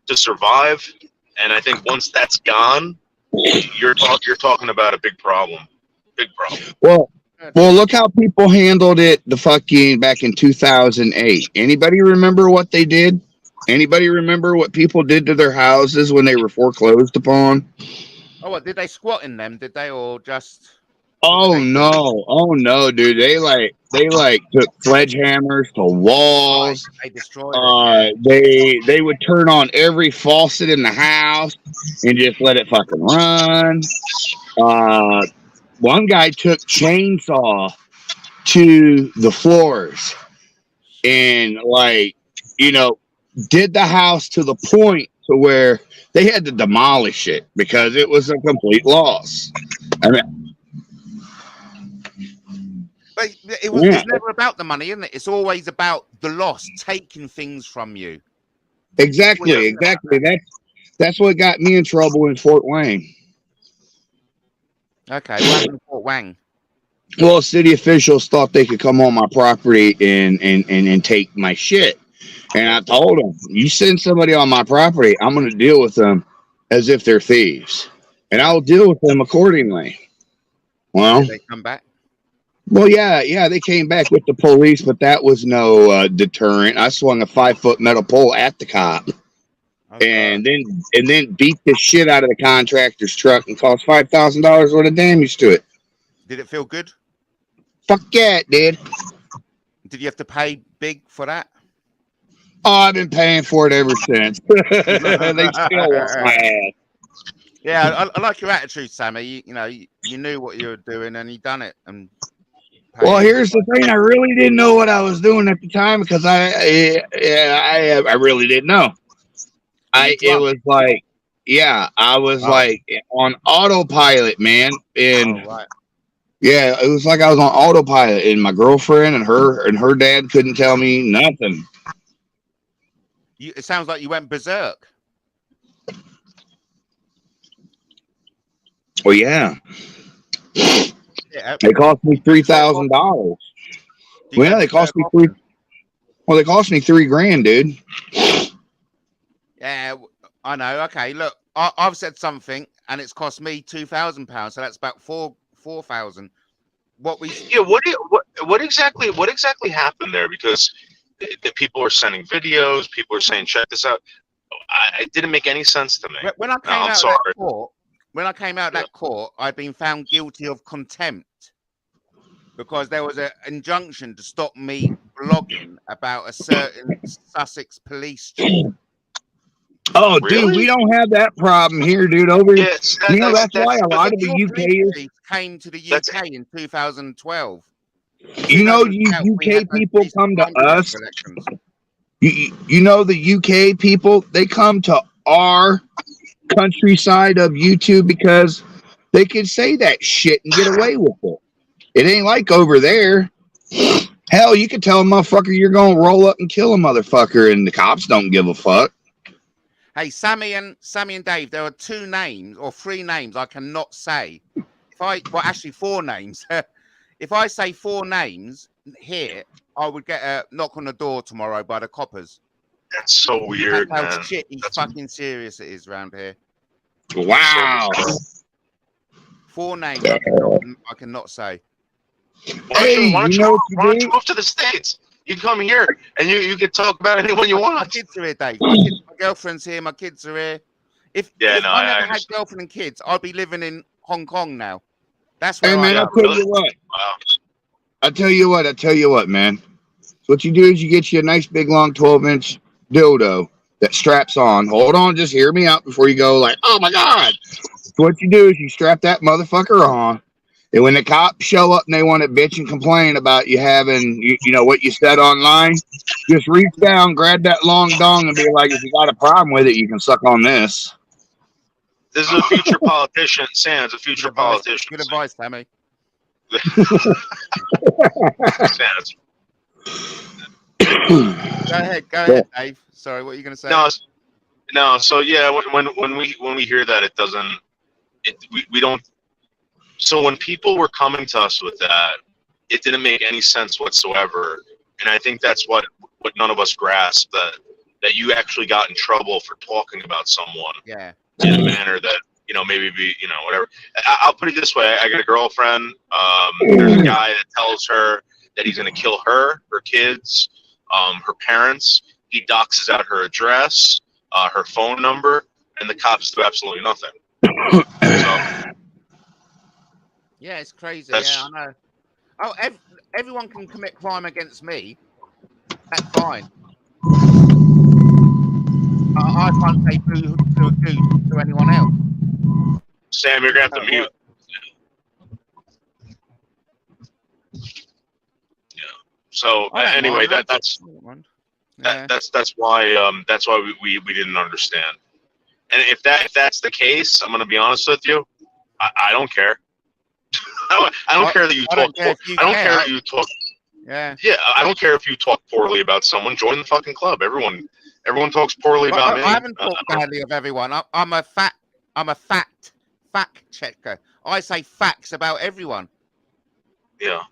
to survive. And I think once that's gone, you're talking about a big problem. Big problem. Well, look how people handled it the fucking back in 2008. Anybody remember what they did? Anybody remember what people did to their houses when they were foreclosed upon? Oh, what did they squat in them? Did they, or just? Oh no, dude! They took sledgehammers to walls. They destroyed it. They would turn on every faucet in the house and just let it fucking run. One guy took chainsaw to the floors and did the house to the point to where they had to demolish it because it was a complete loss. I mean, but it's never about the money, isn't it? It's always about the loss, taking things from you. Exactly. That's what got me in trouble in Fort Wayne. Okay, what happened in Fort Wayne? Well, city officials thought they could come on my property and take my shit. And I told them, you send somebody on my property, I'm going to deal with them as if they're thieves. And I'll deal with them accordingly. Well, did they come back? Well, yeah, they came back with the police, but that was no deterrent. I swung a 5-foot metal pole at the cop, and then beat the shit out of the contractor's truck and caused $5,000 worth of damage to it. Did it feel good? Fuck yeah, it did. Did you have to pay big for that? Oh, I've been paying for it ever since. They still want my ass. Yeah, I like your attitude, Sammy. You knew what you were doing, and you done it. And well, here's the thing: I really didn't know what I was doing at the time because I really didn't know. I was like on autopilot, man, and yeah, it was like I was on autopilot, and my girlfriend and her dad couldn't tell me nothing. It sounds like you went berserk. Well, yeah. They cost me $3,000. Well, they cost me $3,000, dude. Yeah, I know. Okay, look, I've said something, and it's cost me £2,000, so that's about 4,000. What exactly happened there? Because the people are sending videos. People are saying, "Check this out." It didn't make any sense to me. When I came out of that court, I'd been found guilty of contempt because there was an injunction to stop me blogging about a certain Sussex police chief. Oh, really? Dude, we don't have that problem here, dude. Over here, that's why a lot of the UK came to the UK in 2012. UK people come to us. The UK people, they come to our countryside of YouTube because they can say that shit and get away with it. It ain't like over there. Hell, you can tell a motherfucker you're gonna roll up and kill a motherfucker, and the cops don't give a fuck. Hey, Sammy and Dave, there are 2 names or 3 names I cannot say. Actually 4 names. If I say 4 names here, I would get a knock on the door tomorrow by the coppers. That's so weird, That's how man. shitty fucking serious it is around here. Wow. 4 names I cannot say. Why don't you move to the States? You come here and you can talk about anyone you want. My kids are here, Dave. My girlfriend's here. My kids are here. If I never had girlfriend and kids, I'd be living in Hong Kong now. That's where I'll tell you what. Wow. I'll tell you what, man. So what you do is you get you a nice big long 12-inch dildo that straps on. Hold on, just hear me out before you go like, oh my God. So what you do is you strap that motherfucker on. And when the cops show up and they want to bitch and complain about you having, what you said online, just reach down, grab that long dong and be like, if you got a problem with it, you can suck on this. This is a future politician. Sam's a future politician. Good advice, Sammy. Go ahead, Dave. Sorry, what are you going to say? No. So yeah, when we hear that, it doesn't. We don't. So when people were coming to us with that, it didn't make any sense whatsoever, and I think that's what none of us grasped, that you actually got in trouble for talking about someone in a manner that maybe be whatever. I'll put it this way: I got a girlfriend. There's a guy that tells her that he's going to kill her kids, her parents. He doxes out her address, her phone number, and the cops do absolutely nothing. So, yeah, it's crazy. Yeah, I know. Oh, everyone can commit crime against me. That's fine. I can't say boo to anyone else. Sam, you're going to have to mute. Yeah. So anyway, that's why we didn't understand. And if that's the case, I'm going to be honest with you. I don't care. I don't care that you talk. I don't care if you talk. Yeah. Yeah, I don't care if you talk poorly about someone. Join the fucking club. Everyone talks poorly about me. I haven't talked badly of everyone. I'm a fact checker. I say facts about everyone. Yeah.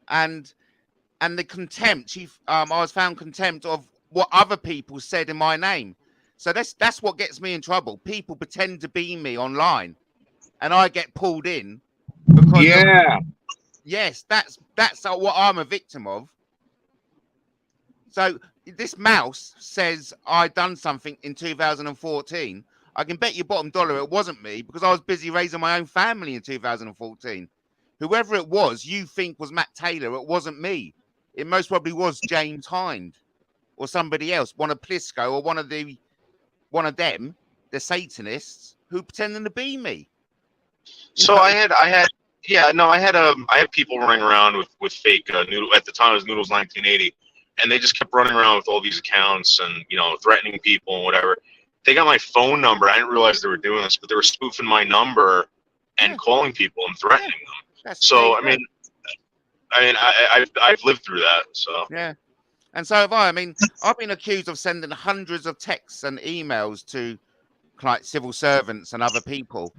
And the contempt. I was found contempt of what other people said in my name. So that's what gets me in trouble. People pretend to be me online, and I get pulled in because yes, that's what I'm a victim of. So this mouse says I done something in 2014. I can bet you bottom dollar it wasn't me, because I was busy raising my own family in 2014. Whoever it was you think was Matt Taylor, it wasn't me. It most probably was James Hind or somebody else, one of Plisco or one of them, the Satanists, who pretending to be me. So I had people running around with fake Noodle. At the time it was Noodles 1980, and they just kept running around with all these accounts and threatening people and whatever. They got my phone number. I didn't realize they were doing this, but they were spoofing my number and calling people and threatening them. So I mean, I've lived through that. So yeah. And so have I. I mean, I've been accused of sending hundreds of texts and emails to like civil servants and other people.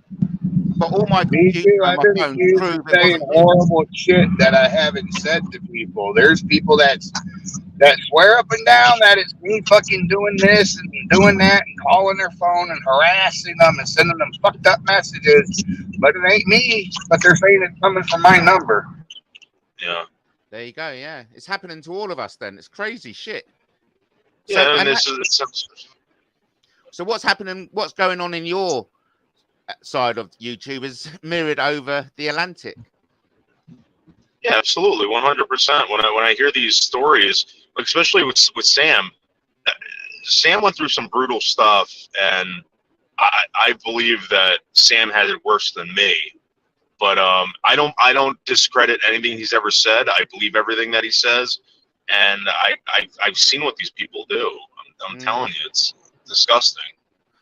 But all my computer and my phone prove it wasn't horrible shit that I haven't said to people. There's people that swear up and down that it's me fucking doing this and doing that and calling their phone and harassing them and sending them fucked up messages. But it ain't me. But they're saying it's coming from my number. Yeah. There you go. Yeah, it's happening to all of us. Then it's crazy shit. Yeah, so what's happening? What's going on in your side of YouTube is mirrored over the Atlantic. Yeah, absolutely, 100%. When I hear these stories, especially with Sam, Sam went through some brutal stuff, and I believe that Sam had it worse than me. But I don't discredit anything he's ever said. I believe everything that he says, and I've seen what these people do. I'm telling you, it's disgusting.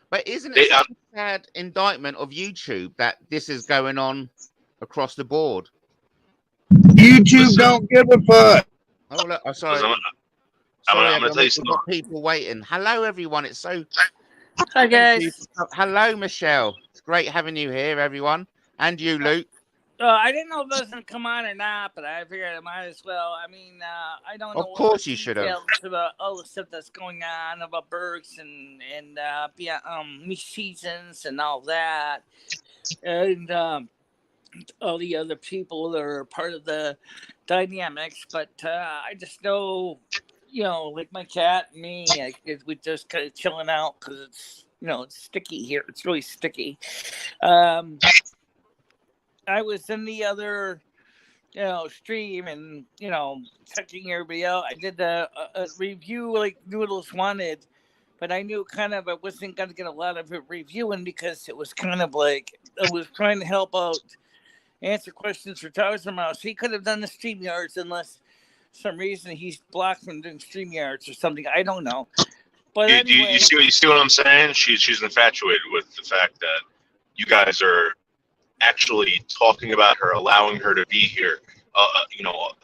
But isn't it such a sad indictment of YouTube that this is going on across the board? YouTube don't give a fuck. Oh look, I'm sorry. I'm gonna tell you something. People waiting. Hello, everyone. It's so. Hi guys. Hello, Michele. It's great having you here, everyone, and you, Luke. I didn't know if it was going to come on or not, but I figured I might as well. I mean, I don't know. Of course you should have. About all the stuff that's going on about Bergs and seasons and all that, and all the other people that are part of the dynamics. But I just know, like my cat and me, we just kind of chilling out because it's it's sticky here. It's really sticky. I was in the other, stream and, checking everybody out. I did a review like Noodles wanted, but I knew kind of I wasn't going to get a lot of it reviewing because it was kind of like I was trying to help out, answer questions for Towers Mouse. He could have done the StreamYards unless some reason he's blocked from doing StreamYards or something. I don't know. But anyway, you see what I'm saying? She's infatuated with the fact that you guys are actually talking about her, allowing her to be here.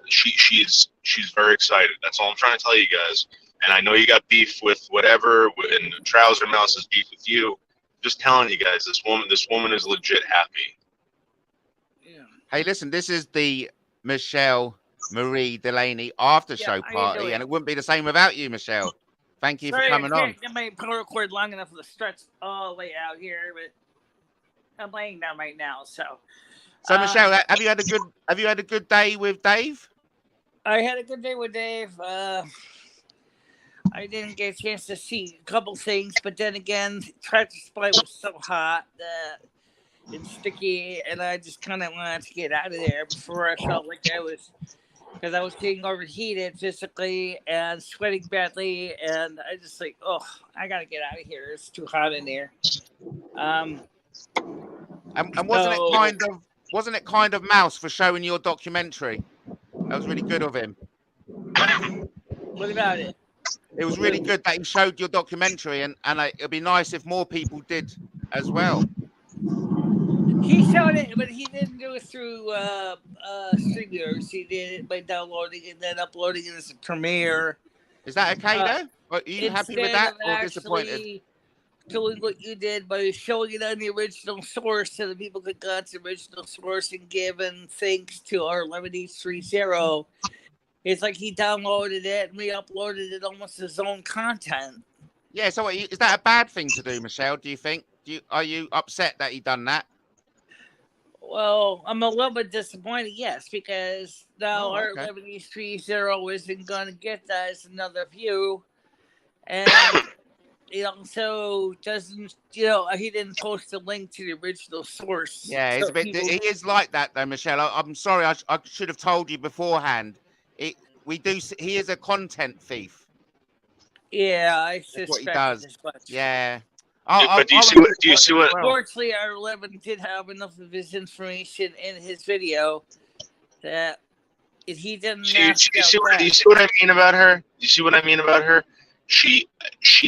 she's very excited. That's all I'm trying to tell you guys. And I know you got beef with whatever, and Trouser Mouse has beef with you. Just telling you guys, this woman is legit happy. Yeah. Hey, listen, this is the Michelle Marie Dalene after show party, and it wouldn't be the same without you, Michelle. Thank you for coming on. I can't get my power cord long enough for the stretch all the way out here, but I'm laying down right now. So Michelle, have you had a good day with Dave? I had a good day with Dave. I didn't get a chance to see a couple things, but then again, Tractor Supply was so hot and sticky, and I just kind of wanted to get out of there before I felt like I was, because I was getting overheated physically and sweating badly, and I just like, oh, I gotta get out of here. It's too hot in there. And wasn't it kind of Mouse for showing your documentary? That was really good of him. What about it? It was really good that he showed your documentary, and it'd be nice if more people did as well. He showed it, but he didn't do it through StreamYard. He did it by downloading it and then uploading it as a Premiere. Is that okay, though? Are you happy with that, or disappointed? Doing what you did by showing it on the original source so that people could go to the original source and giving thanks to our 11830. It's like he downloaded it and re-uploaded it almost his own content. Yeah, so is that a bad thing to do, Michelle, do you think? Are you upset that he done that? Well, I'm a little bit disappointed, yes, because now our 11830 isn't going to get us another view. And it also doesn't, he didn't post a link to the original source. Yeah, it's he is like that, though, Michelle. I'm sorry, I should have told you beforehand. He is a content thief. Yeah, I suspect what he does. as much. Yeah. But do you see what? Unfortunately, our 11 did have enough of his information in his video that he didn't. Do you see what I mean about her? Do you see what I mean about her? She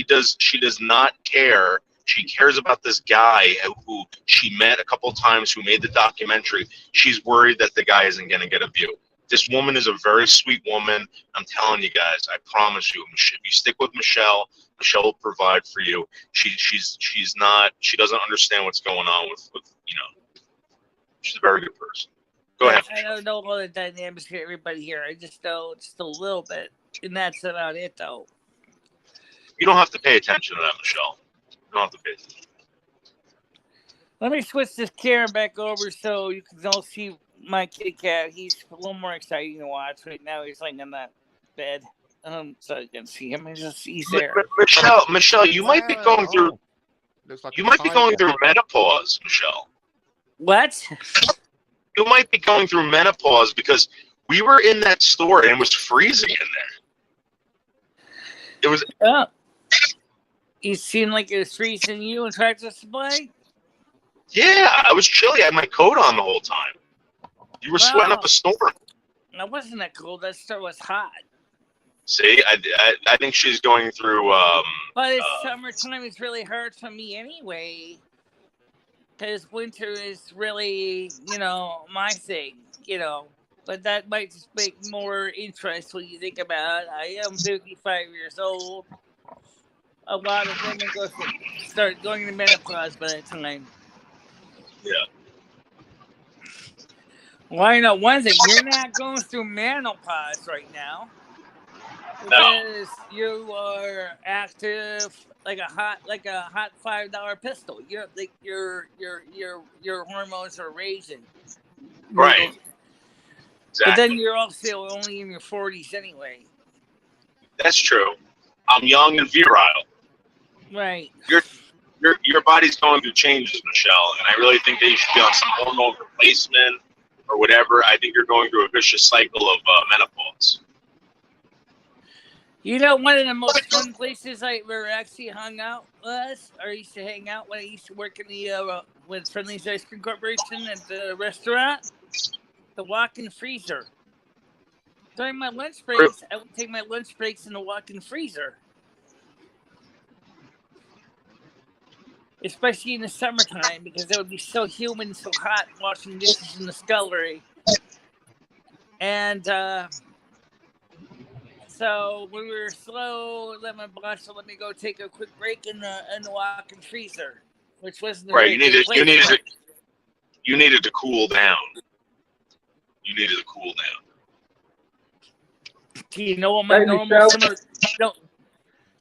does not care. She cares about this guy who she met a couple times, who made the documentary. She's worried that the guy isn't going to get a view. This woman is a very sweet woman. I'm telling you guys, I promise you, if you stick with Michelle, Michelle will provide for you. She doesn't understand what's going on with she's a very good person. Go ahead. I don't know all the dynamics here, everybody here. I just know just a little bit, and that's about it, though. You don't have to pay attention to that, Michelle. You don't have to pay attention. Let me switch this camera back over so you can all see my kitty cat. He's a little more exciting to watch right now. He's laying on that bed, so you can see him. He's there. Michelle, you might be going through. You might be going through menopause, Michelle. What? You might be going through menopause because we were in that store and it was freezing in there. It was. Oh. You seemed like it was freezing you in Tractor Supply? Yeah, I was chilly. I had my coat on the whole time. You were sweating up a storm. That wasn't that cold. That store was hot. See, I think she's going through. But it's summertime is really hard for me anyway. Because winter is really, my thing, But that might just make more interest when you think about it. I am 55 years old. A lot of women start going to menopause by that time. Yeah. Well, I know one thing. You're not going through menopause right now. Because you are active like a hot $5 pistol. You're like your hormones are raising. Right. Exactly. But then you're also only in your 40s anyway. That's true. I'm young and virile. Right. Your body's going through changes, Michelle, and I really think that you should be on some hormone replacement or whatever. I think you're going through a vicious cycle of menopause. One of the most fun places I ever actually hung out was, or used to hang out when I used to work in the with Friendly's Ice Cream Corporation at the restaurant, the walk-in freezer. During my lunch breaks, I would take my lunch breaks in the walk-in freezer. Especially in the summertime, because it would be so humid and so hot washing dishes in the scullery. And so we were slow, lemon blush. So let me go take a quick break in the walk-in freezer, which wasn't a Right. very good place. You needed to cool down. You needed to cool down. Do you know what my Hey, normal Michelle. summer? No.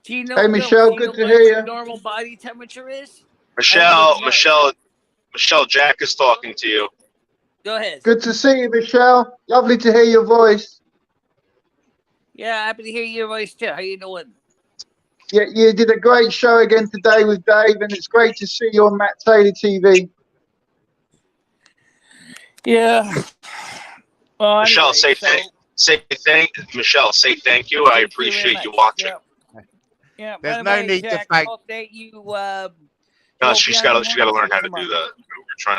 Do you know? Hey, Michelle, do you good know to what hear my you. normal body temperature is? Michelle, Everybody Michelle, Jack is talking to you. Go ahead. Good to see you, Michelle. Lovely to hear your voice. Yeah, happy to hear your voice too. How you doing? Yeah, you did a great show again today with Dave, and it's great to see you on Matt Taylor TV. Yeah. Well, Michelle, anyway, Michelle, say thank you. I appreciate you watching. Yeah. There's By the no way, need to Jack, thank. hope that you No, go she's beyond got the to learn how to tomorrow. do that.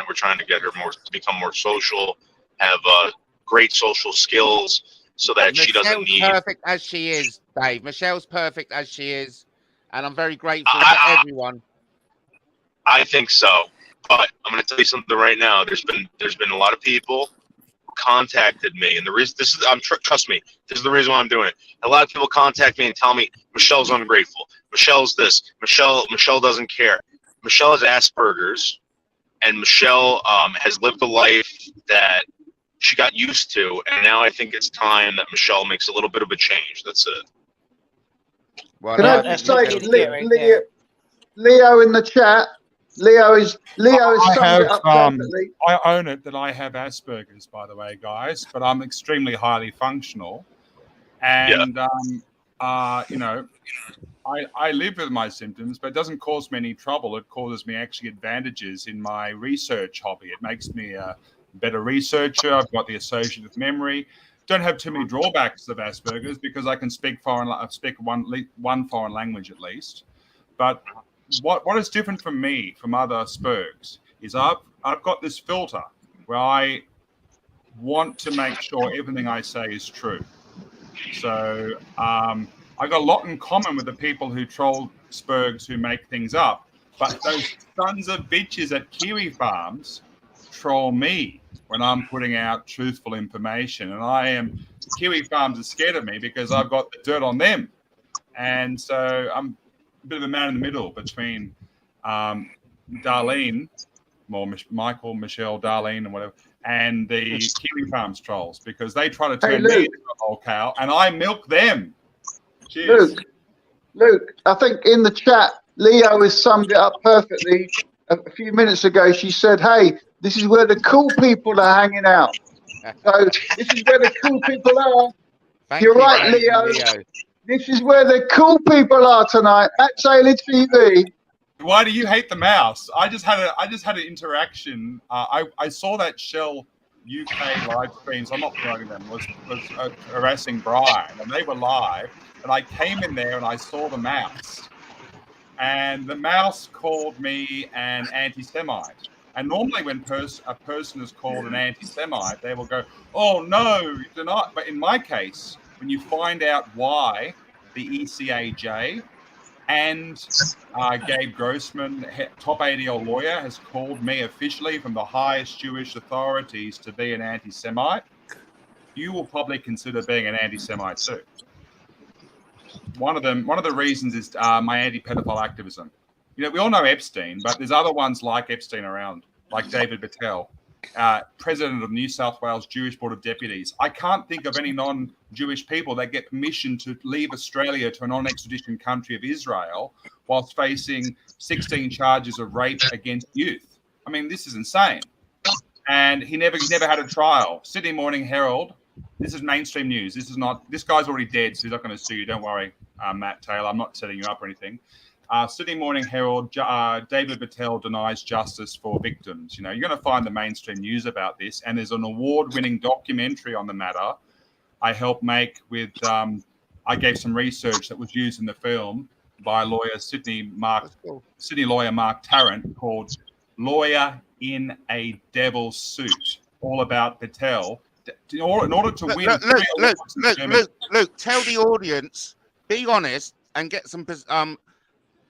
We're trying to get her to become more social, have great social skills, so that she doesn't Michelle's need. perfect as she is, Dave. Michelle's perfect as she is, and I'm very grateful to I everyone. think so, but I'm going to tell you something right now. There's been a lot of people who contacted me, and the reason trust me, this is the reason why I'm doing it. A lot of people contact me and tell me Michelle's ungrateful. Michelle's this. Michelle doesn't care. Michelle has Asperger's, and Michelle has lived a life that she got used to, and now I think it's time that Michelle makes a little bit of a change. That's it. Well, Can I just say, Leo in the chat, Leo has summed it up perfectly. I own it that I have Asperger's, by the way, guys, but I'm extremely highly functional. And, you know, I live with my symptoms, but it doesn't cause me any trouble. It causes me actually advantages in my research hobby. It makes me a better researcher. I've got the associative memory. Don't have too many drawbacks of Asperger's because I can speak one foreign language at least. But what is different from me from other Spurgs is I've got this filter where I want to make sure everything I say is true. So I got a lot in common with the people who troll Spurgs who make things up, but those sons of bitches at Kiwi Farms troll me when I'm putting out truthful information, and Kiwi Farms is scared of me because I've got the dirt on them, and so I'm a bit of a man in the middle between Darlene, or Michael, Michelle, Darlene, and whatever, and the Kiwi Farms trolls because they try to turn me into a whole cow, and I milk them. Cheers. Luke, I think in the chat, Leo has summed it up perfectly. A few minutes ago, she said, "Hey, this is where the cool people are hanging out." So this is where the cool people are. You're right, Leo. This is where the cool people are tonight at Taylor TV. Why do you hate the mouse? I just had an interaction. I saw that Shell UK live streams. I'm not promoting them. Was harassing Brian, and they were live. And I came in there and I saw the mouse, and the mouse called me an anti-Semite. And normally, when a person is called an anti-Semite, they will go, "Oh no, you do not." But in my case, when you find out why the ECAJ and Gabe Grossman, top ADL lawyer, has called me officially from the highest Jewish authorities to be an anti-Semite, you will probably consider being an anti-Semite too. One of the reasons is my anti-pedophile activism. You know, we all know Epstein, but there's other ones like Epstein around, like David Battelle, president of New South Wales Jewish Board of Deputies. I can't think of any non-Jewish people that get permission to leave Australia to a non-extradition country of Israel whilst facing 16 charges of rape against youth. I mean, this is insane. And he never had a trial. Sydney Morning Herald. This is mainstream news. This guy's already dead, so he's not going to sue you. Don't worry, Matt Taylor. I'm not setting you up or anything. Sydney Morning Herald, David Battelle denies justice for victims. You know, you're going to find the mainstream news about this, and there's an award-winning documentary on the matter I helped make with, I gave some research that was used in the film by Sydney lawyer Mark Tarrant, called Lawyer in a Devil's Suit, all about Battelle. In order to win... Luke, tell the audience, be honest, and get some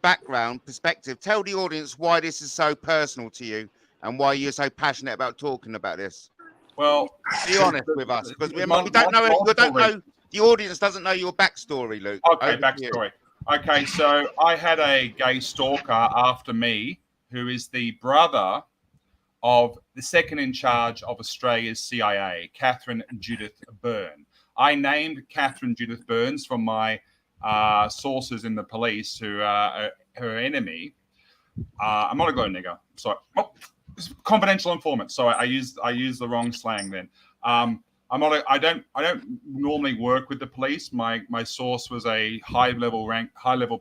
background perspective. Tell the audience why this is so personal to you and why you're so passionate about talking about this. Well, Be honest with us, because we don't know. multiple The audience doesn't know your backstory, Luke. Okay, backstory. Okay, so I had a gay stalker after me, who is the brother of the second in charge of Australia's CIA, Catherine Judith Byrne. I named Catherine Judith Burns from my sources in the police who are her enemy. I'm not a glow nigger. Sorry. Oh, confidential informant. Sorry, I used the wrong slang then. I don't normally work with the police. My source was a high level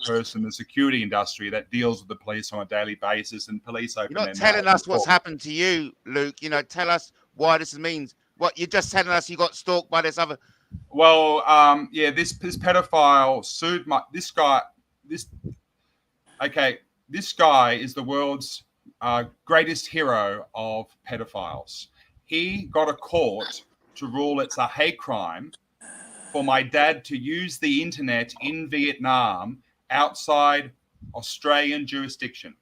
person in the security industry that deals with the police on a daily basis, and police open. You're not telling us what's happened to you, Luke. Tell us why this means. What you're just telling us, you got stalked by this other. Well, yeah, this pedophile sued this guy. This guy is the world's greatest hero of pedophiles. He got a court to rule it's a hate crime for my dad to use the internet in Vietnam outside Australian jurisdiction.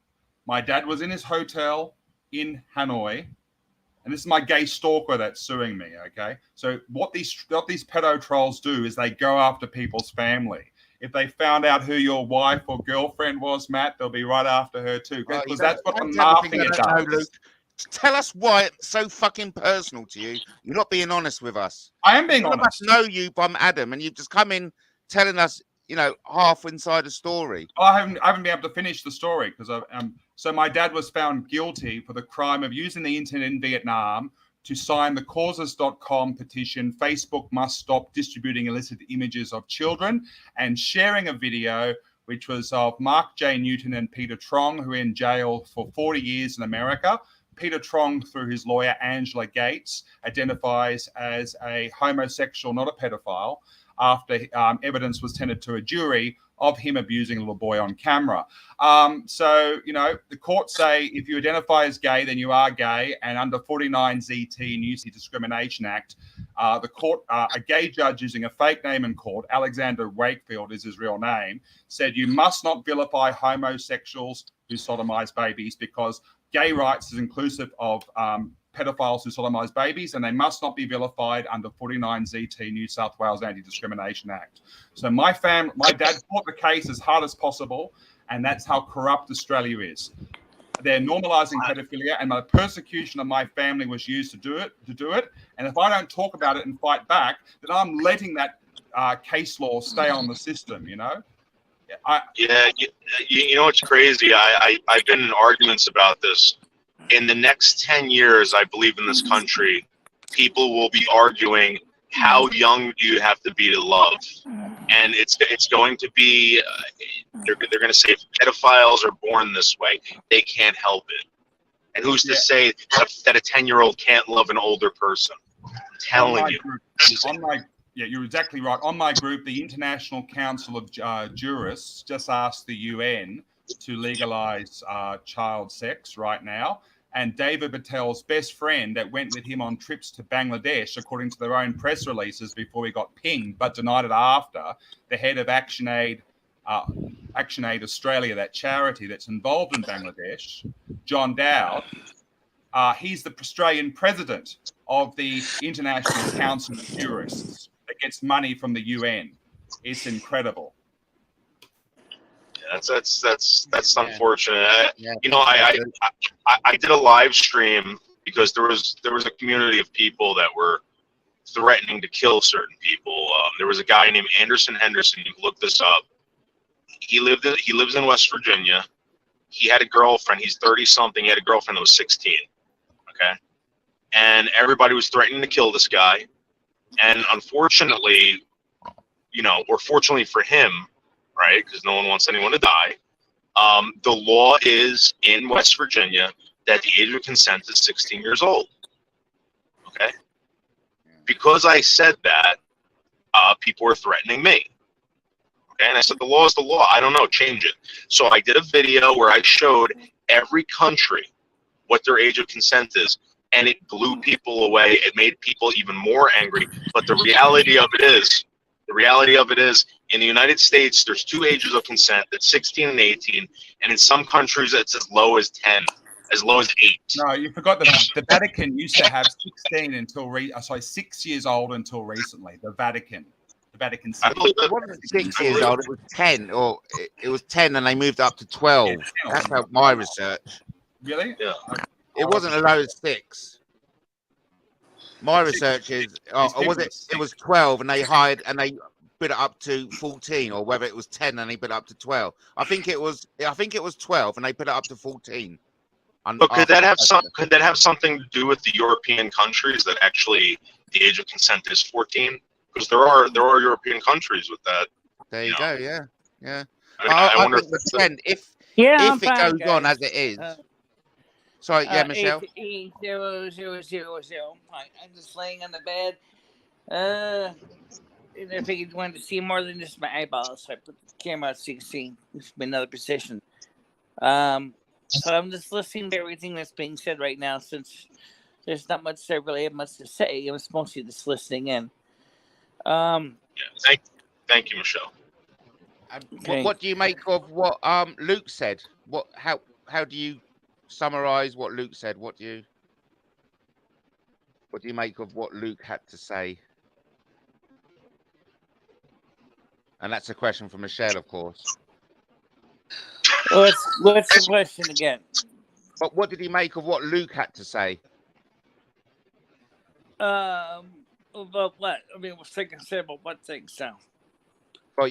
My dad was in his hotel in Hanoi, and this is my gay stalker that's suing me, okay? So what these pedo trolls do is they go after people's family. If they found out who your wife or girlfriend was, Matt, they'll be right after her too. Because that's what the mafia does. Tell us why it's so fucking personal to you. You're not being honest with us. I am being honest. None of us know you from Adam, and you've just come in telling us, half inside the story. I haven't been able to finish the story because so my dad was found guilty for the crime of using the internet in Vietnam to sign the causes.com petition, Facebook must stop distributing illicit images of children, and sharing a video which was of Mark J. Newton and Peter Trong, who are in jail for 40 years in America. Peter Trong, through his lawyer, Angela Gates, identifies as a homosexual, not a pedophile, after evidence was tendered to a jury of him abusing a little boy on camera. So, the courts say if you identify as gay, then you are gay. And under 49 ZT New Zealand Discrimination Act, the court, a gay judge using a fake name in court, Alexander Wakefield is his real name, said you must not vilify homosexuals who sodomize babies because gay rights is inclusive of pedophiles who sodomize babies, and they must not be vilified under 49 ZT New South Wales Anti-Discrimination Act. So my dad fought the case as hard as possible, and that's how corrupt Australia is. They're normalizing pedophilia, and the persecution of my family was used to do it. And if I don't talk about it and fight back, then I'm letting that case law stay on the system. You know what's crazy? I've been in arguments about this. In the next 10 years, I believe in this country, people will be arguing how young do you have to be to love, and it's going to be they're going to say if pedophiles are born this way, they can't help it. And who's to say that a 10-year-old can't love an older person? I'm telling you. You're exactly right. On my group, the International Council of Jurists just asked the UN to legalize child sex right now. And David Patel's best friend that went with him on trips to Bangladesh, according to their own press releases before he got pinged, but denied it after, the head of ActionAid Australia, that charity that's involved in Bangladesh, John Dowd, he's the Australian president of the International Council of Jurists that gets money from the UN. It's incredible. That's unfortunate. I did a live stream because there was a community of people that were threatening to kill certain people. There was a guy named Anderson Henderson. You can look this up. He lives in West Virginia. He had a girlfriend. He's 30-something. He had a girlfriend that was 16. Okay, and everybody was threatening to kill this guy. And unfortunately, or fortunately for him, right? Because no one wants anyone to die. The law is in West Virginia that the age of consent is 16 years old. Okay? Because I said that, people were threatening me. Okay? And I said, the law is the law. I don't know. Change it. So I did a video where I showed every country what their age of consent is. And it blew people away. It made people even more angry. But the reality of it is, in the United States, there's two ages of consent, that's 16 and 18, and in some countries it's as low as 10. as low as 8. No, you forgot the Vatican used to have 16 until 6 years old until recently. The Vatican I City. believe It wasn't 6 years old. It was 10, or it was 10, and they moved up to 12. Yeah, 10 or That's how something. my research. Really? Yeah. It wasn't as low as 6. My research is, it was 12, and they put it up to 14, or whether it was 10 and they put it up to 12. I think it was 12, and they put it up to 14. But could that have something to do with the European countries that actually the age of consent is 14? Because there are European countries with that. There you go. Yeah. I wonder think the trend, if I'm it fine, goes on guys. as it is. Sorry, yeah, Michelle. 88000. I'm just laying on the bed. And I figured you wanted to see more than just my eyeballs, so I put the camera out so you can see from another position. So I'm just listening to everything that's being said right now, since there's not much I really have much to say. I was mostly just listening in. Thank you, Michelle. Okay. What do you make of what Luke said? How do you summarize what Luke said? What do you make of what Luke had to say? And that's a question for Michelle, of course. What's the question again? But what did he make of what Luke had to say? About what? I mean, what's taking say about what things now? Well,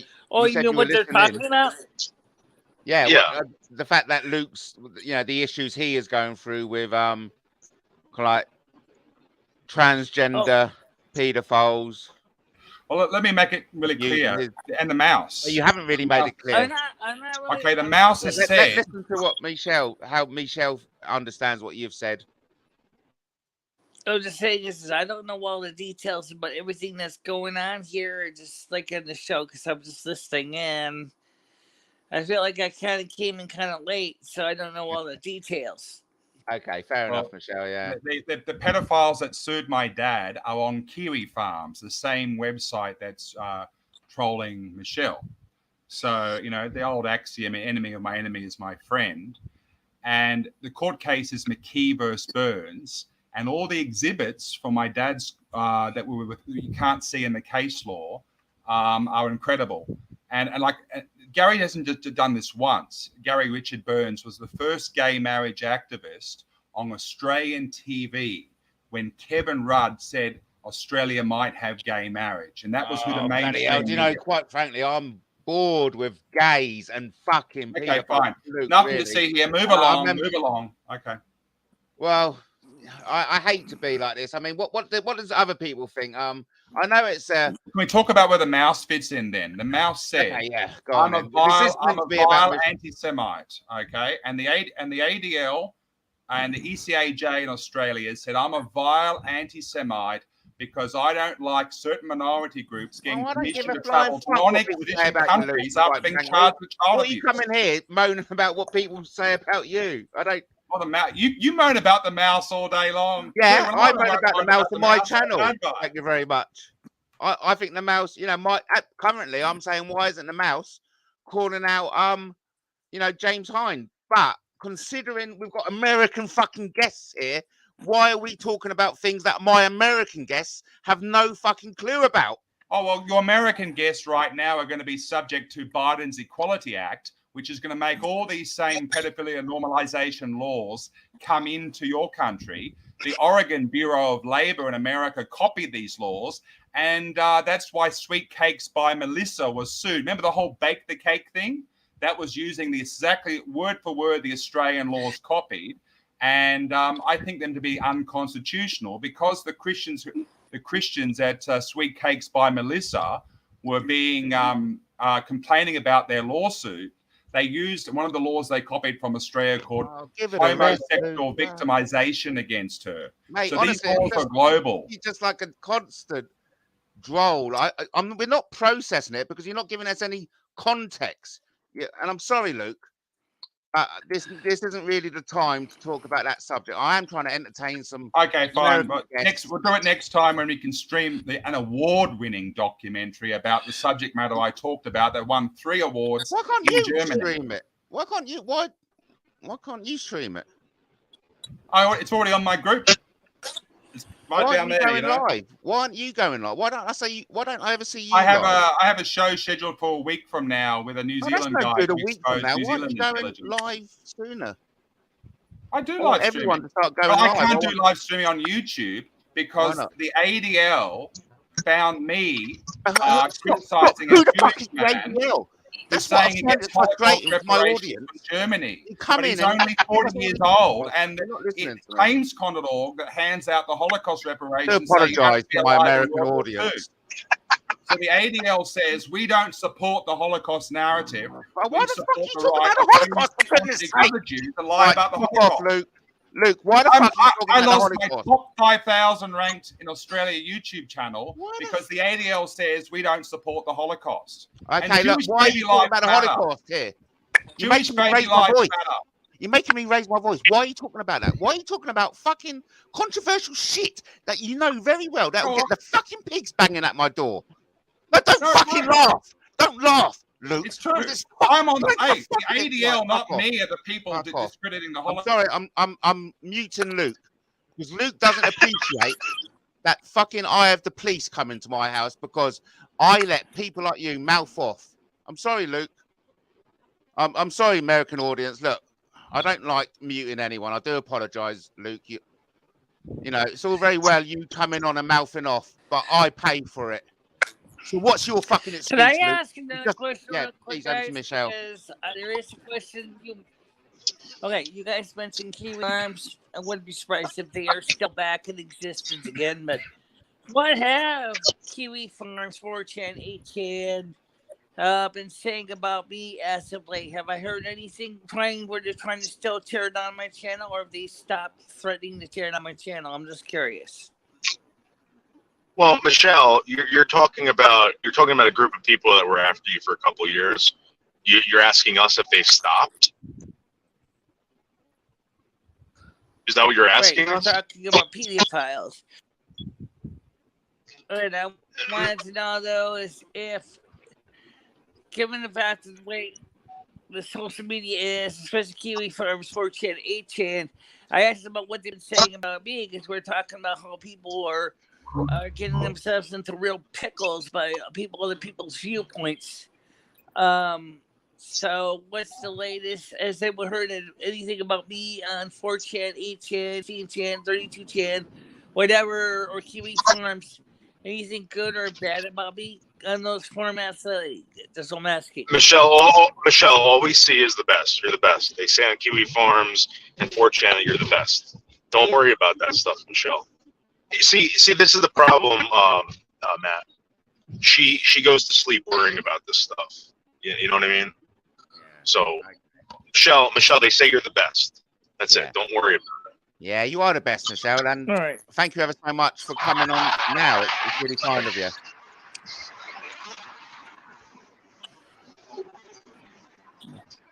you mean what they're talking about? Yeah. Yeah. The fact that Luke's, the issues he is going through with like transgender pedophiles. Well, let me make it really clear. And the mouse. You haven't really made it clear. I'm not really, Okay, the mouse has said. Listen to what how Michelle understands what you've said. I was just saying this is I don't know all the details about everything that's going on here, just like in the show, because I'm just listening in. I feel like I kind of came in kind of late, so I don't know all the details. Okay, fair enough, Michelle. Yeah. The pedophiles that sued my dad are on Kiwi Farms, the same website that's trolling Michelle. So, the old axiom, enemy of my enemy is my friend. And the court case is McKee versus Burns. And all the exhibits from my dad's that you can't see in the case law are incredible. And like Gary hasn't just done this once. Gary Richard Burns was the first gay marriage activist on Australian TV when Kevin Rudd said Australia might have gay marriage. And that was who the main... quite frankly, I'm bored with gays and fucking people. Okay, fine. Luke, Nothing to see here. Move along. Okay. Well, I hate to be like this. I mean, what does other people think? I know it's. Can we talk about where the mouse fits in? Then the mouse said, okay, "Yeah, I'm a vile anti-Semite." Okay, and the ADL and the ECAJ in Australia said, "I'm a vile anti-Semite because I don't like certain minority groups getting permission to travel to non-extradition countries after being charged with child abuse." You come in here moaning about what people say about you. I don't. Well, the mouse. You moan about the mouse all day long. Yeah, I moan about the mouse on my channel. Thank you very much. I think the mouse. Currently I'm saying, why isn't the mouse calling out James Hind? But considering we've got American fucking guests here, why are we talking about things that my American guests have no fucking clue about? Oh, well, your American guests right now are going to be subject to Biden's Equality Act, which is going to make all these same pedophilia normalization laws come into your country. The Oregon Bureau of Labor in America copied these laws, and that's why Sweet Cakes by Melissa was sued. Remember the whole bake the cake thing? That was using the exactly word for word the Australian laws copied, and I think them to be unconstitutional because the Christians at Sweet Cakes by Melissa were being complaining about their lawsuit. They used one of the laws they copied from Australia called homosexual victimization against her. Mate, so honestly, these laws are global. It's just like a constant droll. We're not processing it because you're not giving us any context. Yeah, and I'm sorry, Luke. This isn't really the time to talk about that subject. I am trying to entertain some. Okay, fine. But we'll do it next time when we can stream an award-winning documentary about the subject matter I talked about that won 3 awards. Why can't in you Germany. stream it? Why can't you? Why can't you stream it? It's already on my group. It's right Why down aren't you there. going You know. live? Why aren't you going live? Why don't I say? Why don't I ever see you? I have live? a show scheduled for a week from now with a New Oh, that's Zealand no guy good. A to week from expose now. New Why aren't Zealand you going intelligence. live sooner? I do I want live streaming. everyone to start But going I live. can't do live streaming on YouTube because not? the ADL found me Stop. criticizing Who a the fuck Jewish is the man ADL? who's That's what I saying he find gets it Holocaust frustrating for my reparations audience. from Germany. You come But in he's and only 40 years old, and you're not listening it to me. claims .org that hands out the Holocaust I reparations say you have apologise to be to my alive in American World War II. audience. So the ADL says we don't support the Holocaust narrative. Why We the fuck are support you the talking right about the of Jews Holocaust, for to goodness sake? contradict Jews and lie Right, about the fuck Holocaust. off, Luke. Luke, why the fuck are you talking I about the lost my Holocaust? top 5,000 ranked in Australia YouTube channel Why the because the ADL says we don't support the Holocaust. Okay, look, Jewish why are baby you talking lives about the matter. Holocaust here? You're Jewish making me baby raise my lives voice. matter. You're making me raise my voice. Why are you talking about that? Why are you talking about fucking controversial shit that you know very well that will get the fucking pigs banging at my door? No, don't fucking laugh. Don't laugh, Luke. It's true. It's I'm on the fucking hey, the ADL, right, not fuck me, are the people Fuck off. discrediting the I'm Holocaust. sorry, I'm muting Luke because Luke doesn't appreciate that fucking I have the police coming to my house because I let people like you mouth off. I'm sorry, Luke. I'm sorry, American audience. Look, I don't like muting anyone. I do apologise, Luke. You know, it's all very well you coming on and mouthing off, but I pay for it. So what's your fucking excuse, Can I Luke? ask another question yeah, real quick, please, over to guys? Michele. Because there is a question. Okay, you guys mentioned Kiwi Farms. I wouldn't be surprised if they are still back in existence again. But what have Kiwi Farms, 4chan, 8chan been saying about me as of late? Have I heard anything where they're trying to still tear down my channel, or have they stopped threatening to tear down my channel? I'm just curious. Well, Michele, you're talking about a group of people that were after you for a couple of years. You're asking us if they've stopped. Is that what you're asking us? We're talking about pedophiles. And I wanted to know though is if, given the fact of the way the social media is, especially Kiwi Farms, 4chan, 8chan, I asked them about what they've been saying about me because we're talking about how people are getting themselves into real pickles by other people's viewpoints. So what's the latest? Has anyone heard anything about me on 4chan, 8chan, 16chan, 32chan, whatever, or Kiwi Farms? Anything good or bad about me on those formats? That's what I'm asking. Michele, all we see is the best. You're the best. They say on Kiwi Farms and 4chan that you're the best. Don't worry about that stuff, Michele. See, this is the problem, Matt. She goes to sleep worrying about this stuff. You know what I mean? So, Michele, they say you're the best. That's it. Don't worry about it. Yeah, you are the best, Michele. And thank you ever so much for coming on now. It's really kind of you.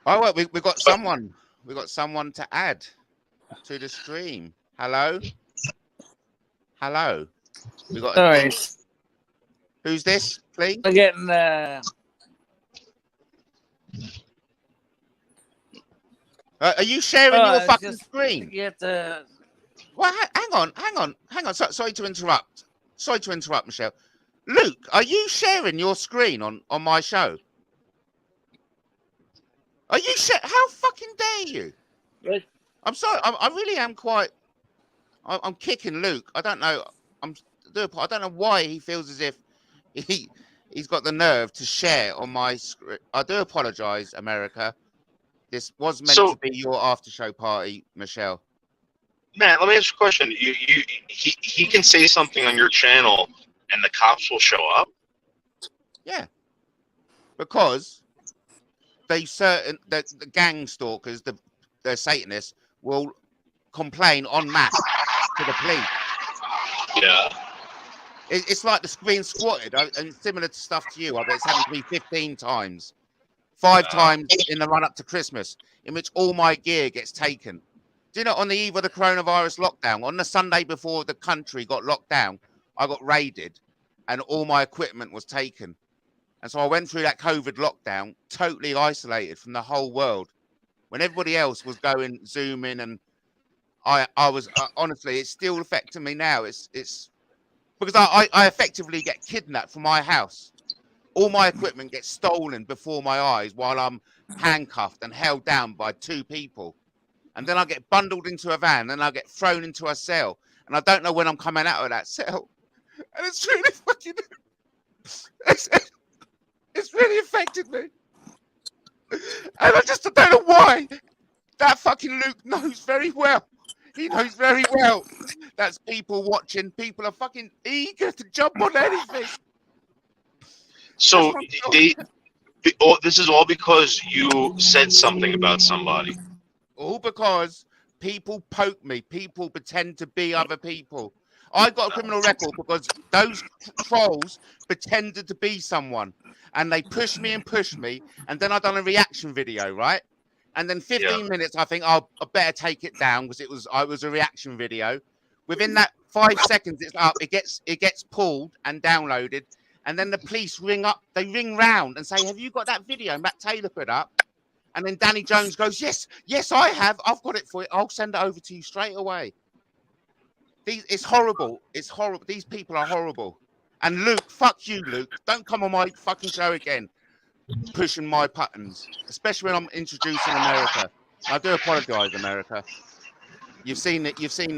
Oh, well, we got someone. We got someone to add to the stream. Hello. Hello. We got. Who's this, please? We're getting. Are you sharing your fucking screen? Get the. Well, hang on. Sorry to interrupt. Michele. Luke, are you sharing your screen on my show? Are you How fucking dare you? What? I'm sorry. I really am quite. I'm kicking Luke. I don't know. I don't know why he feels as if he's got the nerve to share on my screen. I do apologize, America. This was meant to be your after show party, Michele. Matt, let me ask you a question. He can say something on your channel and the cops will show up? Yeah. Because the gang stalkers, the Satanists, will complain en masse to the police. Yeah. It's like the screen squatted, and similar to stuff to you. I bet it's happened to me 15 times. 5 times in the run up to Christmas, in which all my gear gets taken. Do you know, on the eve of the coronavirus lockdown, on the Sunday before the country got locked down, I got raided and all my equipment was taken. And so I went through that COVID lockdown, totally isolated from the whole world. When everybody else was going Zooming, and I was honestly, it's still affecting me now. It's because I effectively get kidnapped from my house. All my equipment gets stolen before my eyes while I'm handcuffed and held down by 2 people. And then I get bundled into a van and I get thrown into a cell. And I don't know when I'm coming out of that cell. And it's really fucking... It's really affected me. And I don't know why. That fucking Luke knows very well. He knows very well. That's people watching. People are fucking eager to jump on anything. So this is all because you said something about somebody. All because people poke me. People pretend to be other people. I got a criminal record because those trolls pretended to be someone. And they pushed me. And then I done a reaction video, right? And then 15 minutes, I think, I better take it down because I was a reaction video. Within that 5 seconds, it's up. It gets pulled and downloaded. And then the police ring up. They ring round and say, "Have you got that video Matt Taylor put up?" And then Danny Jones goes, yes, I have. I've got it for you. I'll send it over to you straight away. It's horrible. It's horrible. These people are horrible. And Luke, fuck you, Luke. Don't come on my fucking show again, pushing my buttons, especially when I'm introducing America. I do apologise, America. You've seen it. You've seen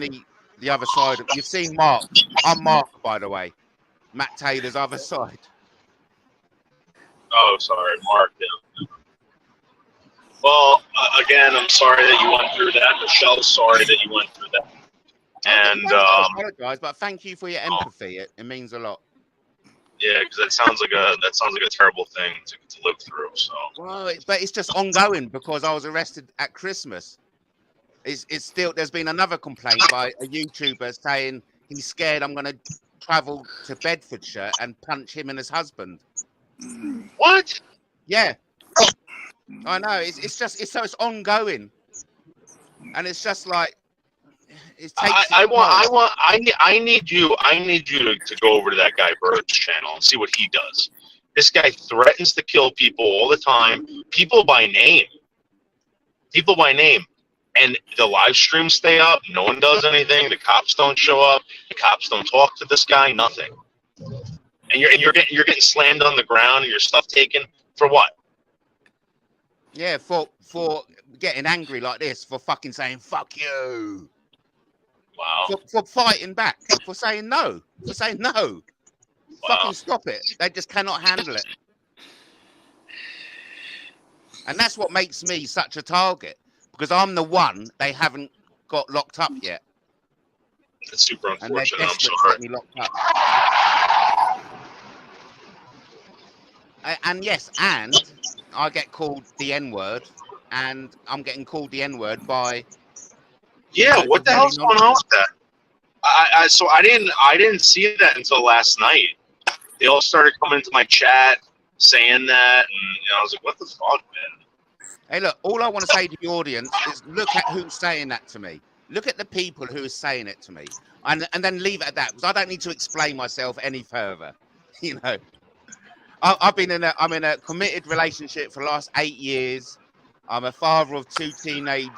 the other side. You've seen Mark. I'm Mark, by the way. Matt Taylor's other side. Oh, sorry, Mark. Yeah. Well, again, I'm sorry that you went through that. Michelle's sorry that you went through that. And I apologize, but thank you for your empathy. It means a lot. Yeah, because that sounds like a terrible thing to live through. So. Well, but it's just ongoing because I was arrested at Christmas. It's still, there's been another complaint by a YouTuber saying he's scared I'm going to travel to Bedfordshire and punch him and his husband. What? Yeah, I know. It's ongoing, and it's just like it takes. I need you to go over to that guy Bird's channel and see what he does. This guy threatens to kill people all the time. People by name. And the live streams stay up. No one does anything. The cops don't show up. The cops don't talk to this guy. Nothing. And you're getting slammed on the ground and your stuff taken for what? Yeah, for getting angry like this, for fucking saying fuck you. Wow. For fighting back, for saying no. Wow. Fucking stop it. They just cannot handle it. And that's what makes me such a target. Because I'm the one they haven't got locked up yet. That's super unfortunate. And I'm sorry. me locked up. And yes, and I get called the N-word, and I'm getting called the N-word by. Yeah, what the hell's going on with that? So I didn't see that until last night. They all started coming into my chat saying that, and I was like, "What the fuck, man?" Hey, look, all I want to say to the audience is look at who's saying that to me. Look at the people who are saying it to me. And then leave it at that, because I don't need to explain myself any further. You know, I'm in a committed relationship for the last 8 years. I'm a father of 2 teenage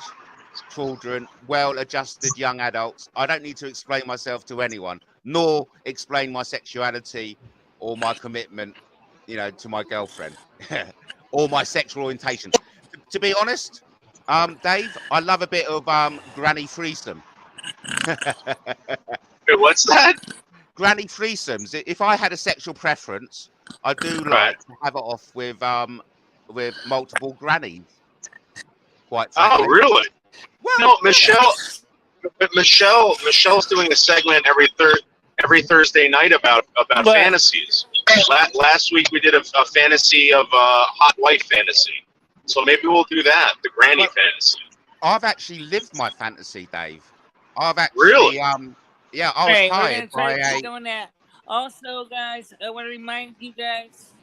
children, well-adjusted young adults. I don't need to explain myself to anyone, nor explain my sexuality or my commitment, to my girlfriend or my sexual orientation. To be honest, Dave, I love a bit of granny threesome. Wait, what's that? Granny threesomes. If I had a sexual preference, I do like to have it off with multiple grannies. Quite frankly. Oh, really? Well, no, Michelle's doing a segment every Thursday night about fantasies. Last week we did a fantasy of hot wife fantasy. So maybe we'll do that, the granny fantasy. I've actually lived my fantasy, Dave. I've actually, really? I was hired by doing that. Also, guys, I want to remind you guys,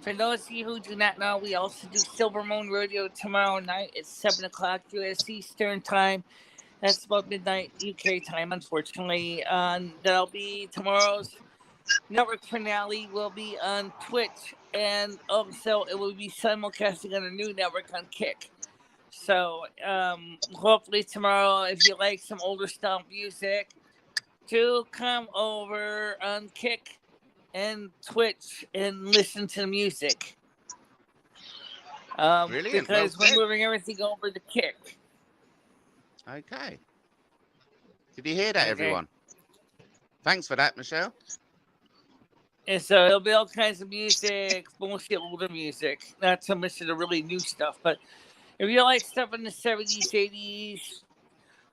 for those of you who do not know, we also do Silver Moon Radio tomorrow night at 7 o'clock U.S. Eastern Time. That's about midnight UK time, unfortunately. That'll be tomorrow's network finale will be on Twitch, and also it will be simulcasting on a new network on Kick. So hopefully tomorrow, if you like some older style music, do come over on Kick and Twitch and listen to the music. Brilliant. Because Well, we're moving everything over to Kick. okay. Did you hear that, Okay. everyone? Thanks for that, Michele. And so there'll be all kinds of music, mostly older music, not so much of the really new stuff. But if you like stuff in the 70s, 80s,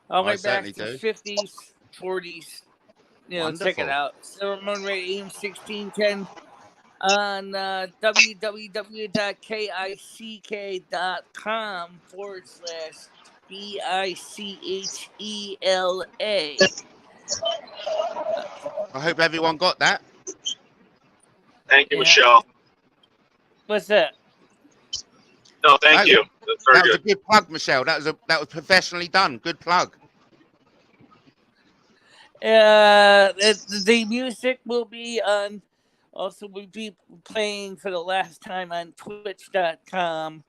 all the I way back certainly to do. 50s, 40s, check it Wonderful. out. Silver Moon Radio AM 1610 on www.kick.com/BICHELA. I hope everyone got that. Thank you, Yeah. Michele. What's that? No, thank you. That's very That was good. a good plug, Michele. That was professionally done. Good plug. The music will be on. Also, we'll be playing for the last time on Twitch.com.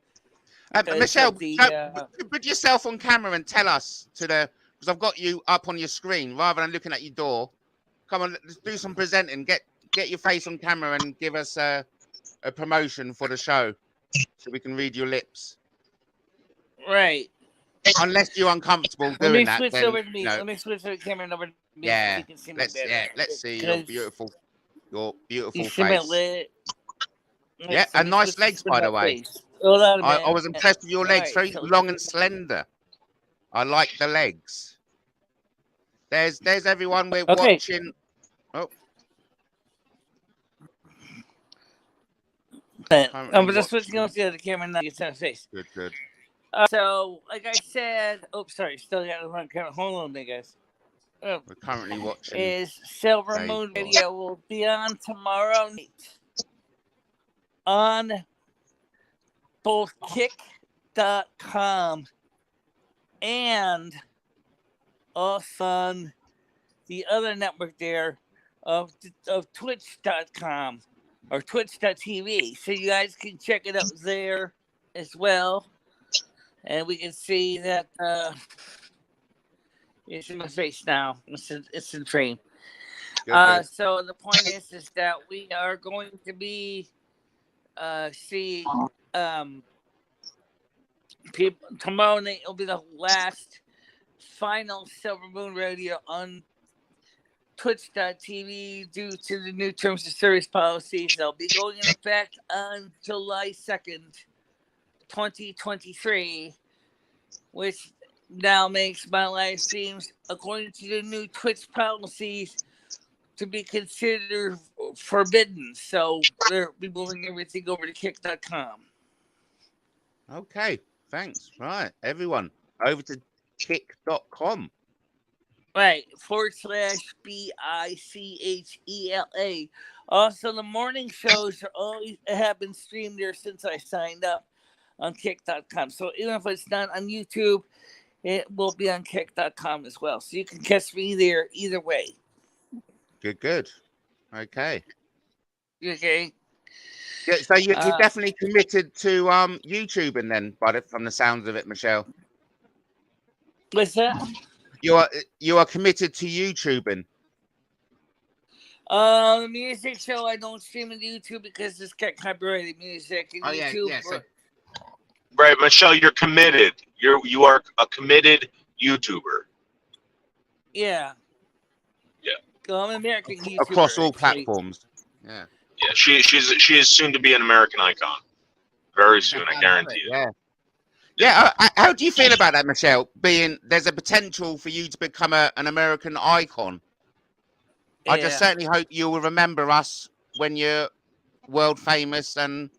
Michele, put yourself on camera and tell us because I've got you up on your screen rather than looking at your door. Come on, let's do some presenting. Get your face on camera and give us a promotion for the show so we can read your lips. Right. Unless you're uncomfortable Let me doing that, switch then over to me. you know, Let me switch the camera over to me so yeah. you can see me better. Let's see your beautiful You see my face. lit. Yeah, and nice legs, by the way. Hold on a minute. I was impressed with your legs, very long and slender. I like the legs. There's everyone we're watching. Oh, I'm just switching over to the other camera now. You can see my face. Good. So, like I said, sorry, still got the wrong camera. Hold on, guys. We're currently watching. Is Silver Moon Radio will be on tomorrow night on both Kick.com and also on the other network there of Twitch.com or Twitch.tv. So you guys can check it out there as well. And we can see that it's in my face now. It's in frame. Good. So the point is that we are going to be see people tomorrow night. Will be the last final Silver Moon Radio on Twitch.tv due to the new terms of service policies. They'll be going in effect on July 2nd, 2023, which now makes my live streams, according to the new Twitch policies, to be considered forbidden. So they'll be moving everything over to Kick.com. Okay, thanks. Right, everyone, over to Kick.com. Right, /BICHELA. Also, the morning shows are always have been streamed there since I signed up on Kick.com. So even if it's not on YouTube, it will be on Kick.com as well. So you can catch me there either way. Good. Okay. Okay. Yeah, so you're definitely committed to YouTubing then, from the sounds of it, Michele. What's that? You are committed to YouTubing. The music show I don't stream on YouTube because it's got copyrighted music. And YouTube, yeah. So, right, Michele, you're committed. You are a committed YouTuber. Yeah. Yeah. I'm an American YouTuber. Across all platforms. Yeah. Yeah, she is soon to be an American icon. Very soon, I guarantee you. Yeah. How do you feel about that, Michele? There's a potential for you to become an American icon. Yeah. I just certainly hope you will remember us when you're world famous and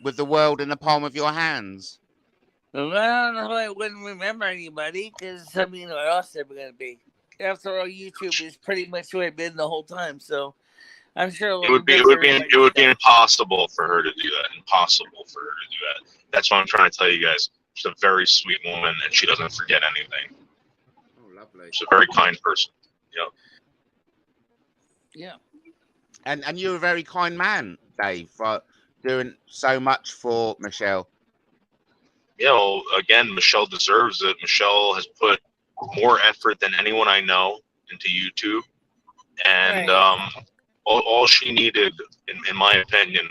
with the world in the palm of your hands. Well, I don't know how I wouldn't remember anybody because what else they're going to be. After all, YouTube is pretty much what I've been the whole time, so I'm sure it would be impossible for her to do that. Impossible for her to do that. That's what I'm trying to tell you guys. She's a very sweet woman, and she doesn't forget anything. Oh, lovely. She's a very kind person. Yep. Yeah. And you're a very kind man, Dave, for doing so much for Michele. you know, again, Michele deserves it. Michele has put more effort than anyone I know into YouTube, and Right. all she needed, in my opinion,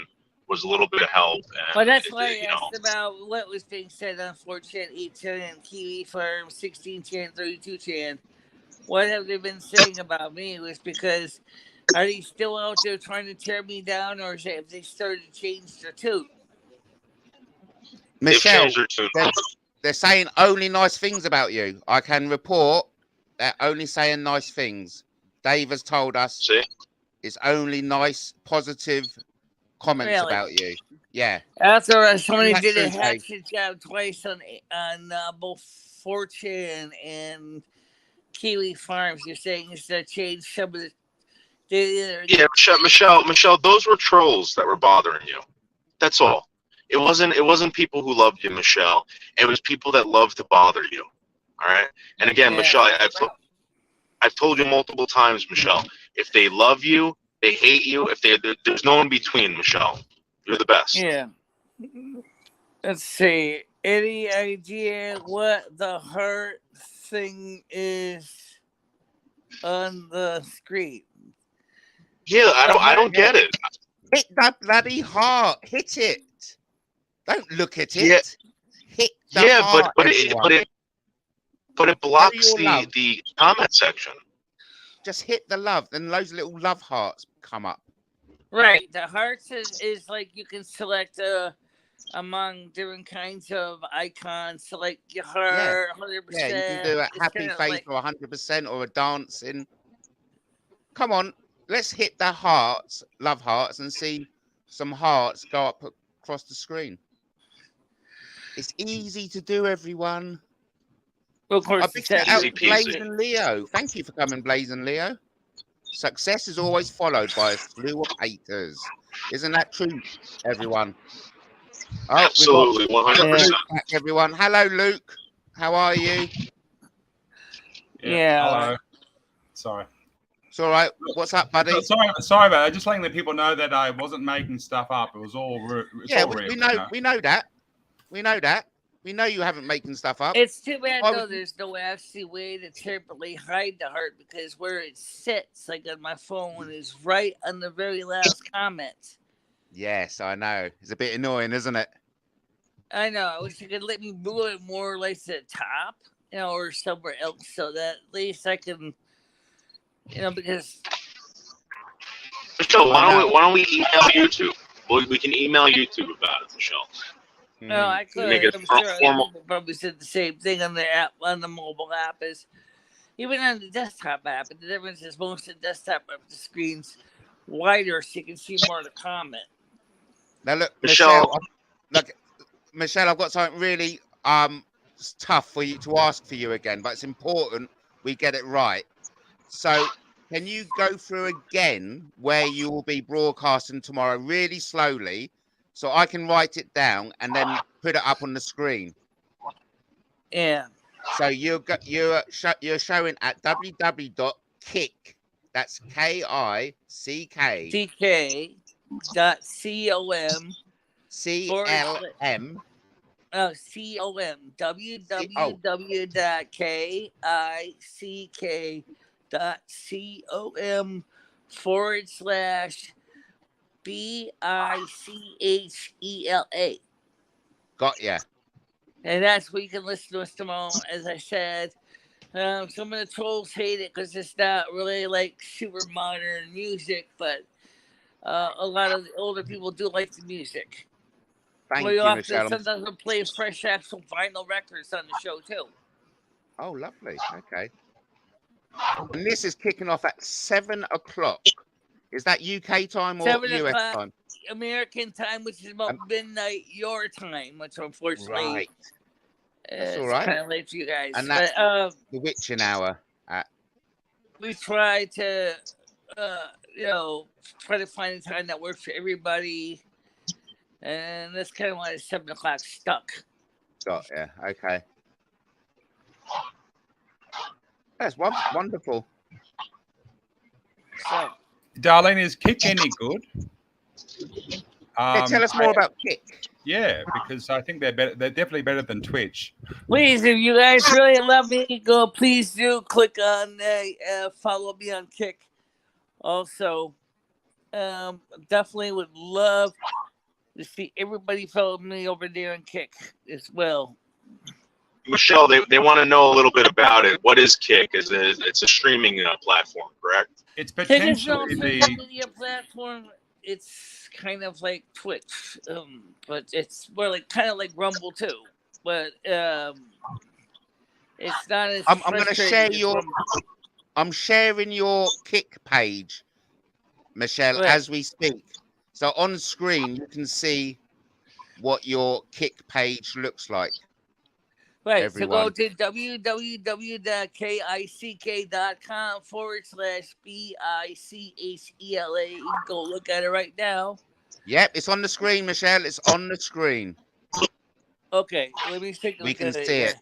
was a little bit of help. Well, And that's why I you know, asked about what was being said on 4chan, 8chan, and Kiwi Farm, 16chan, 32chan. What have they been saying about me? Was because are they still out there trying to tear me down, or have they started to change their tune? they've Michele, changed their tune. they're saying only nice things about you. I can report they're only saying nice things. Dave has told us See, it's only nice, positive comments Really? about you. Yeah. After somebody Isn't that did a true, Dave? hatchet job twice on both 4chan and Kiwi Farms, you're saying it's to change some of the. yeah, Michele, those were trolls that were bothering you. That's all. It wasn't people who loved you, Michele. It was people that loved to bother you. All right. And again, Yeah. Michele, I've told you multiple times, Michele. If they love you, they hate you. There's no in between, Michele. You're the best. Yeah. Let's see. Any idea what the heart thing is on the screen? Yeah, I don't get it. Hit that bloody heart. Hit it. Don't look at it. Yeah. Hit the Yeah, heart, but everyone. it blocks your love. the comment section. Just hit the love, then those little love hearts come up. Right. The hearts is like you can select among different kinds of icons. Select your heart, 100%. Yeah, you can do a It's happy kinda face like, or 100% or a dancing. Come on, let's hit the hearts, love hearts, and see some hearts go up across the screen. It's easy to do, everyone. of course, A big shout out Easy to peasy. Blaze and Leo. Thank you for coming, Blaze and Leo. Success is always followed by a slew of haters. Isn't that true, everyone? Oh, Absolutely, we got 100%. Luke back, everyone. Hello, Luke. How are you? Yeah. Hello. Sorry. It's all right. What's up, buddy? Sorry about that. Just letting the people know that I wasn't making stuff up. It was all real. We know. We know that. We know that. We know you haven't making stuff up. It's too bad Why though. would you- There's no actually way to temporarily hide the heart because where it sits, like on my phone, is right on the very last comment. Yes, I know. It's a bit annoying, isn't it? I know. I wish you could let me move it more like to the top, or somewhere else, so that at least I can, because. Michele, why don't we email YouTube? We can email YouTube about it, Michele. No, I could. Make it I'm sure other formal. people probably said the same thing on the app, on the mobile app, is even on the desktop app. But the difference is most of the desktop app, the screen's wider, so you can see more of the comment. Now look, Michele. Michele, I've got something really tough for you to ask for you again, but it's important we get it right. So, can you go through again where you will be broadcasting tomorrow really slowly, so I can write it down and then put it up on the screen? Yeah. So you're showing at www.kick. That's KICK. CK.com. CLM. COM. www.kick.com/BICHELA. Got ya. And that's where you can listen to us tomorrow. As I said, some of the trolls hate it because it's not really like super modern music, but a lot of the older people do like the music. Thank We you, often Michele. sometimes we'll play fresh actual vinyl records on the show too. Oh, lovely. Okay. And this is kicking off at 7 o'clock. Is that UK time or 7 US o'clock time? American time, which is about midnight your time, which unfortunately Right. That's is all right. kind of late for you guys. And But that's the witching hour. we try to, try to find a time that works for everybody. And that's kind of why 7 o'clock stuck. Got yeah. Okay. That's wonderful. So, Darlene, is Kick any good? Yeah, tell us more about Kick. Yeah, because I think they're better. They're definitely better than Twitch. Please, if you guys really love me, please do click on follow me on Kick. Also, definitely would love to see everybody follow me over there on Kick as well. Michele, they want to know a little bit about it. What is Kick? It's a streaming platform, correct? It's Kick is an potentially alternative media platform. It's kind of like Twitch, but it's more like kind of like Rumble too. But it's not as I'm going to share frustrating as your. Rumble. I'm sharing your Kick page, Michele, Right. as we speak. So on screen, you can see what your Kick page looks like. Right, Everyone. so go to www.kick.com/BICHELA. You can go look at it right now. Yep, it's on the screen, Michele. It's on the screen. Okay, let me take a We look can at it. see it.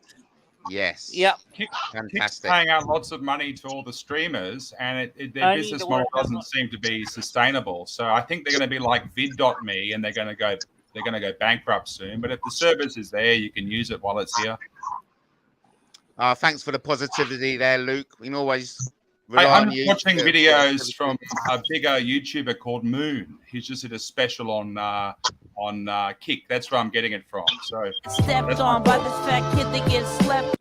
Yes. Yep. Kick's Fantastic. paying out lots of money to all the streamers, and their I need business to model work on doesn't seem to be sustainable. So I think they're going to be like vid.me, and they're going to go bankrupt soon. But if the service is there, you can use it while it's here. Thanks for the positivity there, Luke. We can always rely I'm on you. watching videos from a bigger YouTuber called Moon. He's just did a special on Kick. That's where I'm getting it from. So Stepped on by this fat kid that gets slept.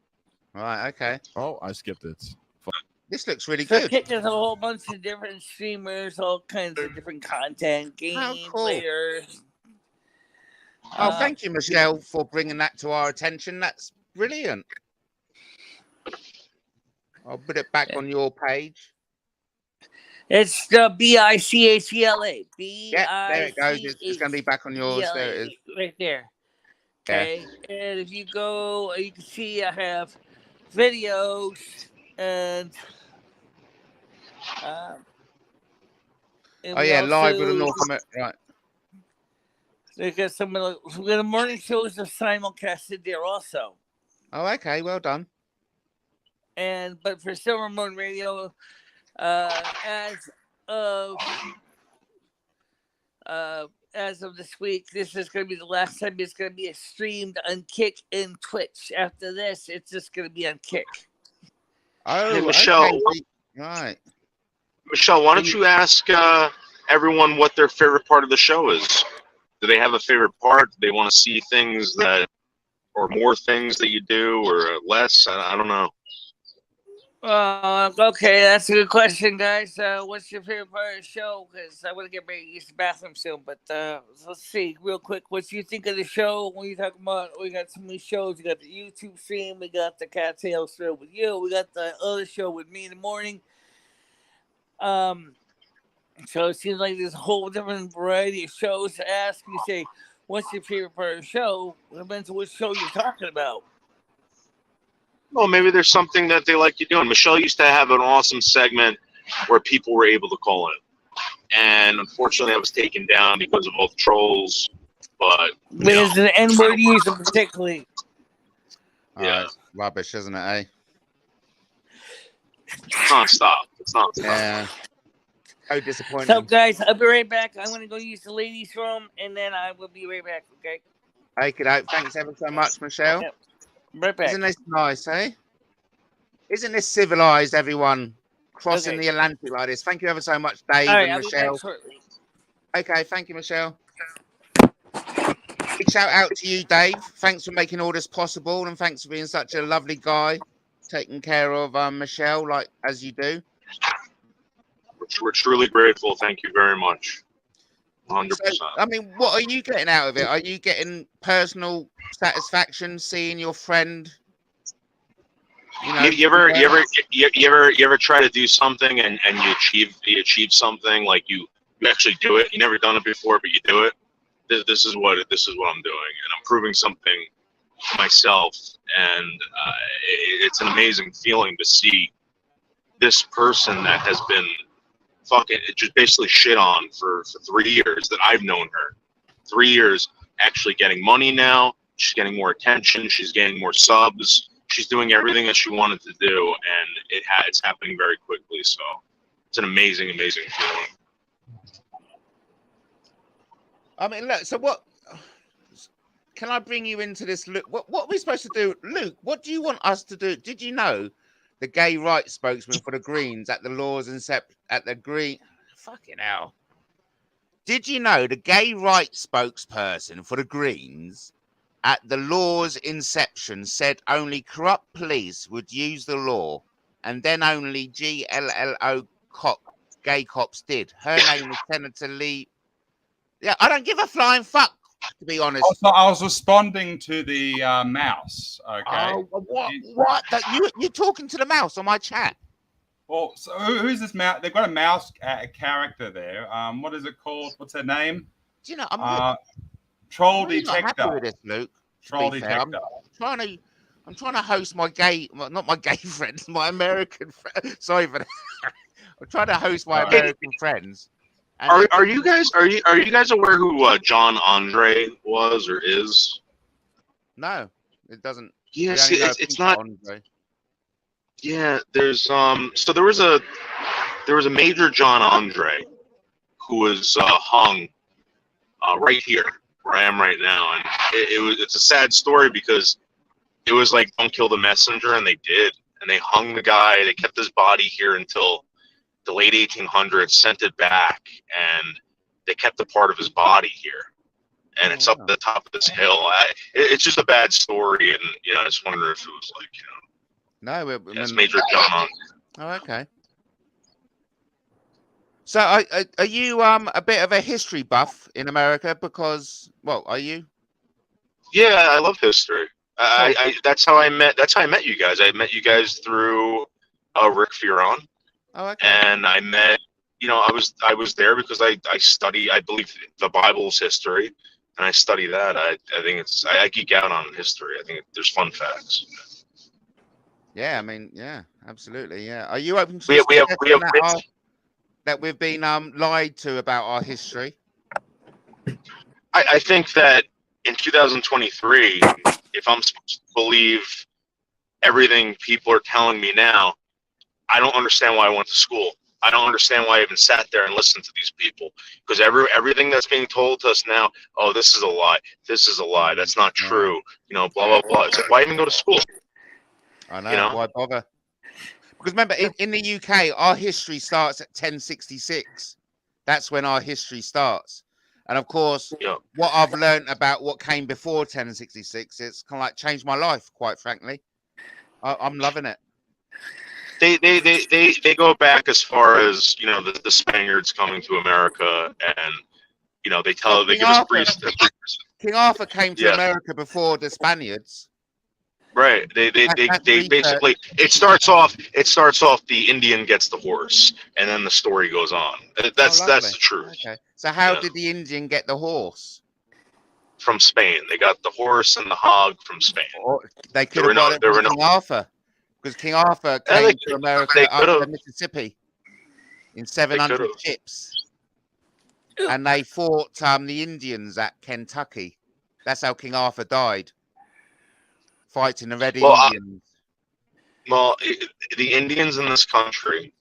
Right, okay. Oh, I skipped it. This looks really So good. Kick has a whole bunch of different streamers, all kinds of different content, game cool. players. Oh, thank you, Michele, for bringing that to our attention. That's brilliant. I'll put it back on your page. It's the BICHELA. Yeah, there it goes. It's going to be back on yours. There it is. Right there. Okay. Yeah. And if you go, you can see I have videos and oh yeah, live with the North America. Right. Because some of the morning shows are simulcasted there also. Oh, okay. Well done. But for Silver Moon Radio, as of this week, this is going to be the last time it's going to be streamed on Kick and Twitch. After this, it's just going to be on Kick. Oh, hey, Michele. Okay. Right. Michele, why don't you ask everyone what their favorite part of the show is? Do they have a favorite part? Do they want to see things or more things that you do, or less? I don't know. Okay, that's a good question, guys. What's your favorite part of the show? Because I want to get ready to use the bathroom soon. But let's see, real quick, what do you think of the show? When you talk about, we got so many shows. We got the YouTube stream, we got the Cattail show with you, we got the other show with me in the morning. So it seems like there's a whole different variety of shows to ask. You say, what's your favorite part of the show? It depends on what show you're talking about. Well, maybe there's something that they like you doing. Michele used to have an awesome segment where people were able to call in. And unfortunately, that was taken down because of all the trolls. But there's an N-word used particularly. Yeah. It's rubbish, isn't it, eh? It's non-stop. It's non-stop. Yeah. So disappointing. So, guys, I'll be right back. I'm going to go use the ladies' room, and then I will be right back, okay? Okay, thanks ever so much, Michele. Yep. Right back. Isn't this nice, eh? Isn't this civilized, everyone? Crossing the Atlantic like this. Thank you ever so much, Dave and Michele. Okay, thank you, Michele. Big shout out to you, Dave. Thanks for making all this possible, and thanks for being such a lovely guy, taking care of Michele like as you do. We're truly grateful. Thank you very much. 100%. So, I mean, what are you getting out of it? Are you getting personal satisfaction seeing your friend? You know, you ever try to do something and you achieve something, like you actually do it. You never done it before, but you do it. This is what I'm doing, and I'm proving something to myself. And it's an amazing feeling to see this person that has been fucking just basically shit on for 3 years that I've known her. 3 years actually getting money now. She's getting more attention. She's getting more subs. She's doing everything that she wanted to do, and it's happening very quickly. So it's an amazing, amazing feeling. I mean, look. So what? can I bring you into this? Luke, what are we supposed to do, Luke? What do you want us to do? Did you know the gay rights spokesman for the Greens at the laws at the Green? Fucking hell! Did you know the gay rights spokesperson for the Greens at the law's inception said only corrupt police would use the law, and then only GLLO gay cops did. Her name was Senator Lee. Yeah, I don't give a flying fuck, to be honest. So I was responding to the mouse. Okay. Oh, what? You're talking to the mouse on my chat. Well, so who's this mouse? They've got a mouse character there. What is it called? What's her name? Do you know? I'm Troll really not Detector. happy with this, Luke. Troll Detector. I'm trying to host my gay, well, not my gay friends, my American friends. Sorry for that. I'm trying to host my American friends. Are you guys aware who John Andre was or is? No, it doesn't. Yeah, we see, only know it's Peter not. Andre. Yeah, there's so there was a Major John Andre who was hung right here where I am right now, and it's a sad story because it was like don't kill the messenger, and they did, and they hung the guy. They kept his body here until the late 1800s, sent it back, and they kept a part of his body here, and it's up the top of this hill. It's just a bad story, and I just wonder if it was like No, it's Major John Andre. Oh, okay. So, are you a bit of a history buff in America? Because, well, are you? Yeah, I love history. That's how I met you guys. I met you guys through Rick Fearon. Oh, okay. And I met, I was there because I study, I believe the Bible's history, and I study that. I think I geek out on history. I think there's fun facts. Yeah, I mean, yeah, absolutely, yeah. Are you open to we have that we've been lied to about our history? I think that in 2023, if I'm supposed to believe everything people are telling me now, I don't understand why I went to school. I don't understand why I even sat there and listened to these people, because everything that's being told to us now, oh, this is a lie. This is a lie. That's not true. Blah, blah, blah. It's like, why even go to school? I know. Why bother? Because remember, in the UK, our history starts at 1066. That's when our history starts. And of course, what I've learned about what came before 1066, it's kind of like changed my life, quite frankly. I'm loving it. They go back as far as the Spaniards coming to America, and they give us King Arthur came to America before the Spaniards. Right. They basically it starts off the Indian gets the horse, and then the story goes on. That's the truth. Okay. So how did the Indian get the horse? From Spain. They got the horse and the hog from Spain. They could have got it from King Arthur. Because King Arthur came to America up the Mississippi in 700 ships. And they fought the Indians at Kentucky. That's how King Arthur died. Fighting the Red Indians. The Indians in this country,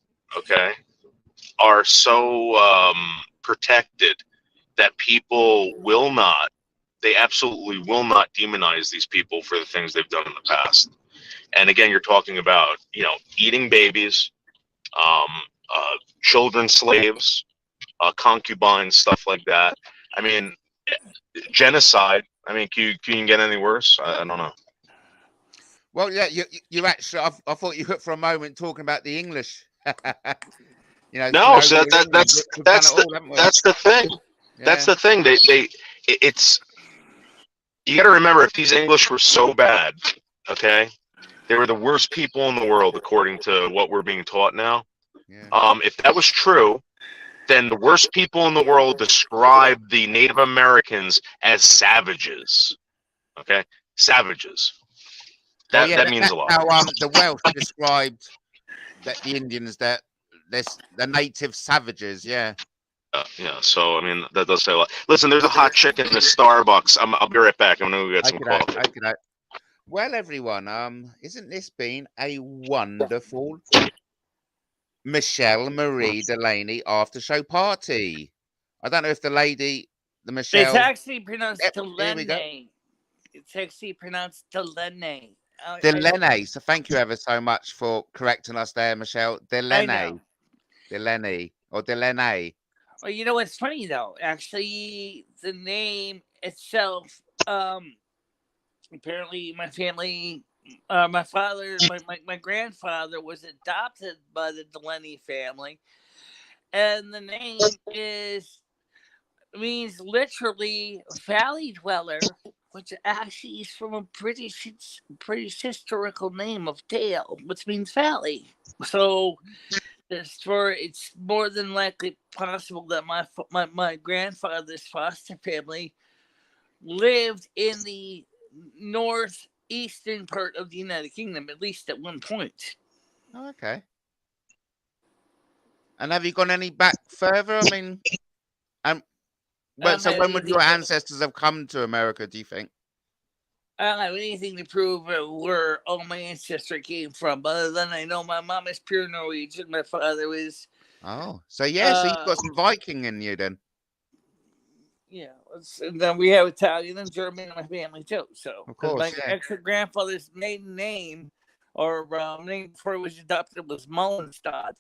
are so protected that people they absolutely will not demonize these people for the things they've done in the past. And again, you're talking about, eating babies, children slaves, concubines, stuff like that. I mean, genocide. I mean, can you get any worse? I don't know. Well, yeah, you actually. I thought you were for a moment talking about the English. No, so that's the thing. Yeah. That's the thing. You got to remember, if these English were so bad, they were the worst people in the world, according to what we're being taught now. Yeah. If that was true, then the worst people in the world described the Native Americans as savages. Savages. That means a lot. How the Welsh described the Indians, the native savages. Yeah. So I mean, that does say a lot. Listen, there's a hot chicken in the Starbucks. I'll be right back. I'm gonna go get some coffee. Okay. Well, everyone, isn't this been a wonderful Michele Marie Dalene after show party? I don't know if the Michelle. It's actually pronounced Dalene. It's actually pronounced Dalene. Dalene. So thank you ever so much for correcting us there, Michelle. I know. Dalene or Dalene. Well, you know what's funny though? Actually, the name itself. Apparently, my family, my father, my grandfather was adopted by the Dalene family, and the name means literally valley dweller, which actually is from a British historical name of Dale, which means valley. So it's more than likely possible that my grandfather's foster family lived in the northeastern part of the United Kingdom, at least at one point. Oh, okay. And have you gone any back further? I mean, so when would your ancestors have come to America, do you think? I don't have anything to prove where all my ancestry came from, other than I know my mom is pure Norwegian, my father was. Oh, so yeah, so you've got some Viking in you then. Yeah, and then we have Italian and German in my family too. So, of course, my ex-grandfather's maiden name, or name before he was adopted, was Mullenstad,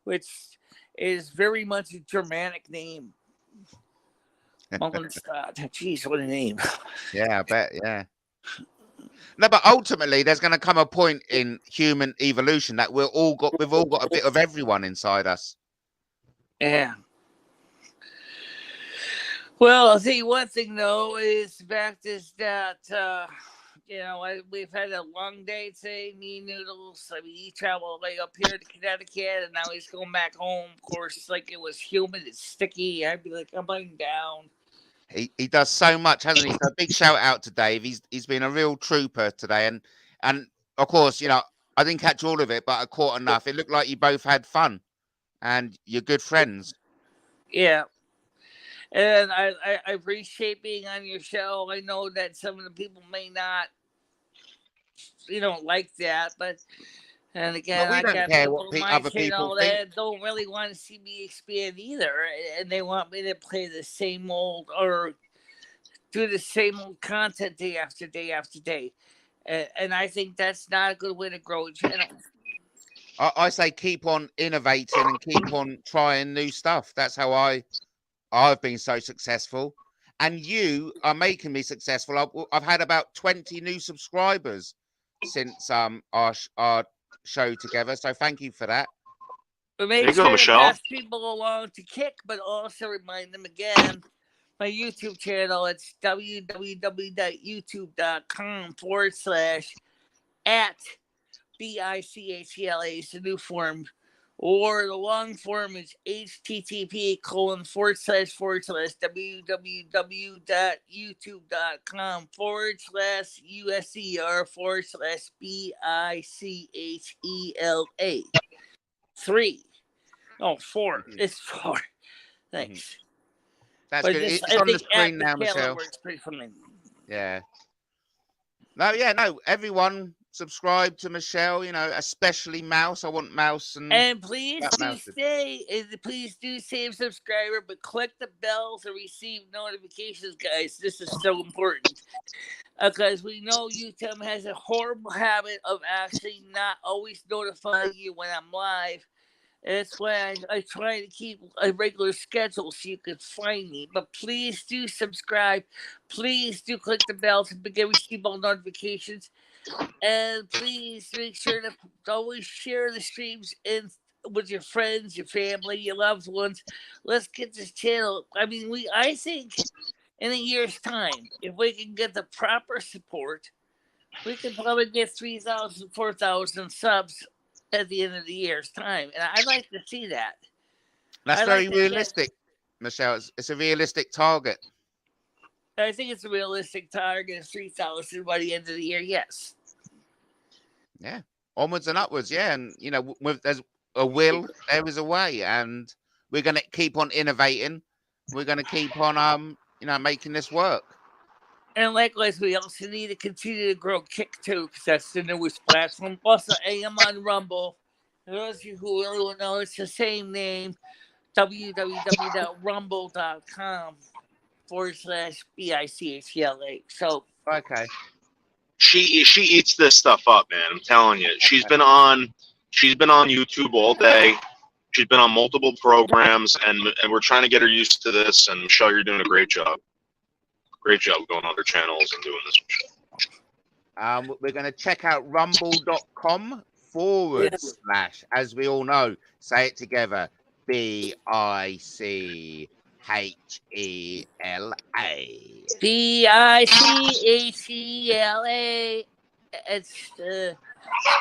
which is very much a Germanic name. Mullenstad. Jeez, what a name. Yeah, I bet. Yeah. No, but ultimately, there's going to come a point in human evolution that we've all got a bit of everyone inside us. Yeah. Well, I'll tell you one thing though, is the fact is that we've had a long day today. Me, Noodles. I mean, he traveled way up here to Connecticut, and now he's going back home. Of course, like it was humid, it's sticky. I'd be like, I'm laying down. He does so much, hasn't he? So a big shout out to Dave. He's been a real trooper today, and of course, I didn't catch all of it, but I caught enough. It looked like you both had fun, and you're good friends. Yeah. And I appreciate being on your show. I know that some of the people may not, like that, but and again, but we don't care what other people think. That don't really want to see me expand either, and they want me to play the same old or do the same old content day after day after day, and I think that's not a good way to grow a channel. I say keep on innovating and keep on trying new stuff. That's how I've been so successful, and you are making me successful. I've had about 20 new subscribers since our show together, so thank you for that. But make sure to pass people along to Kick, but also remind them again, my YouTube channel, it's www.youtube.com/@BICHELA is the new form. Or the long form is http://www.youtube.com/USER/BICHELA. 4. It's 4. Thanks. That's good. It's on the screen now, Michelle. Works pretty funny. Yeah. No. Everyone subscribe to Michelle. Especially Mouse. I want Mouse and please do please do save subscriber, but click the bell to receive notifications, guys. This is so important because we know YouTube has a horrible habit of actually not always notifying you when I'm live. That's why I try to keep a regular schedule so you can find me. But please do subscribe. Please do click the bell to receive all notifications. And please make sure to always share the streams with your friends, your family, your loved ones. Let's get this channel. I mean, I think in a year's time, if we can get the proper support, we can probably get 3,000, 4,000 subs at the end of the year's time, and I'd like to see that. That's very realistic, Michelle. It's a realistic target. I think it's a realistic target of 3,000 by the end of the year. Yes. Yeah, onwards and upwards. Yeah, and there's a will, there is a way, and we're going to keep on innovating. We're going to keep on, making this work. And likewise, we also need to continue to grow Kick too, because that's the newest platform. Also, I am on Rumble. For those of you who really don't know, it's the same name, www.rumble.com. /BICHLA. So Okay. She eats this stuff up, man. I'm telling you. She's been on YouTube all day. She's been on multiple programs, and we're trying to get her used to this. And Michelle, you're doing a great job. Great job going on their channels and doing this. We're going to check out rumble.com / as we all know, say it together, BICHELA. BICHELA. It's the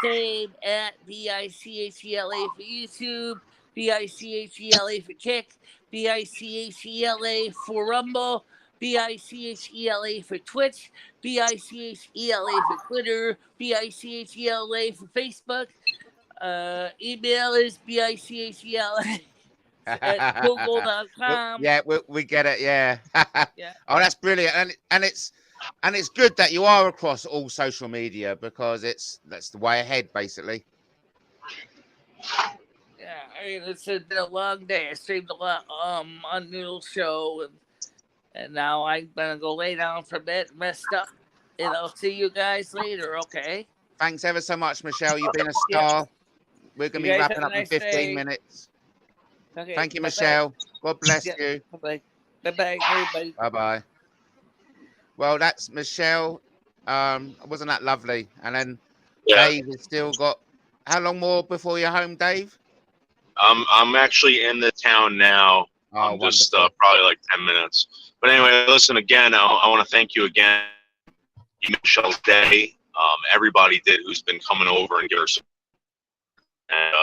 same at BICHELA for YouTube, BICHELA for Kick, BICHELA for Rumble, BICHELA for Twitch, BICHELA for Twitter, BICHELA for Facebook. Email is BICHELA at google.com. Yeah, we get it. Yeah. Yeah. Oh, that's brilliant, and it's good that you are across all social media, because that's the way ahead, basically. Yeah, I mean, it's been a long day. I streamed a lot on Noodle Show, and now I'm gonna go lay down for a bit, rest up, and I'll see you guys later. Okay. Thanks ever so much, Michelle. You've been a star. We're gonna be wrapping up in 15 minutes. Okay. Thank you, Michelle. God bless you. Bye bye, everybody. Bye. Well, that's Michelle. Wasn't that lovely? And then Dave has still got how long more before you're home, Dave? I'm actually in the town now. Oh, I'm just probably like 10 minutes. But anyway, listen, again, I want to thank you again, Michelle Day. Everybody did who's been coming over and give us. And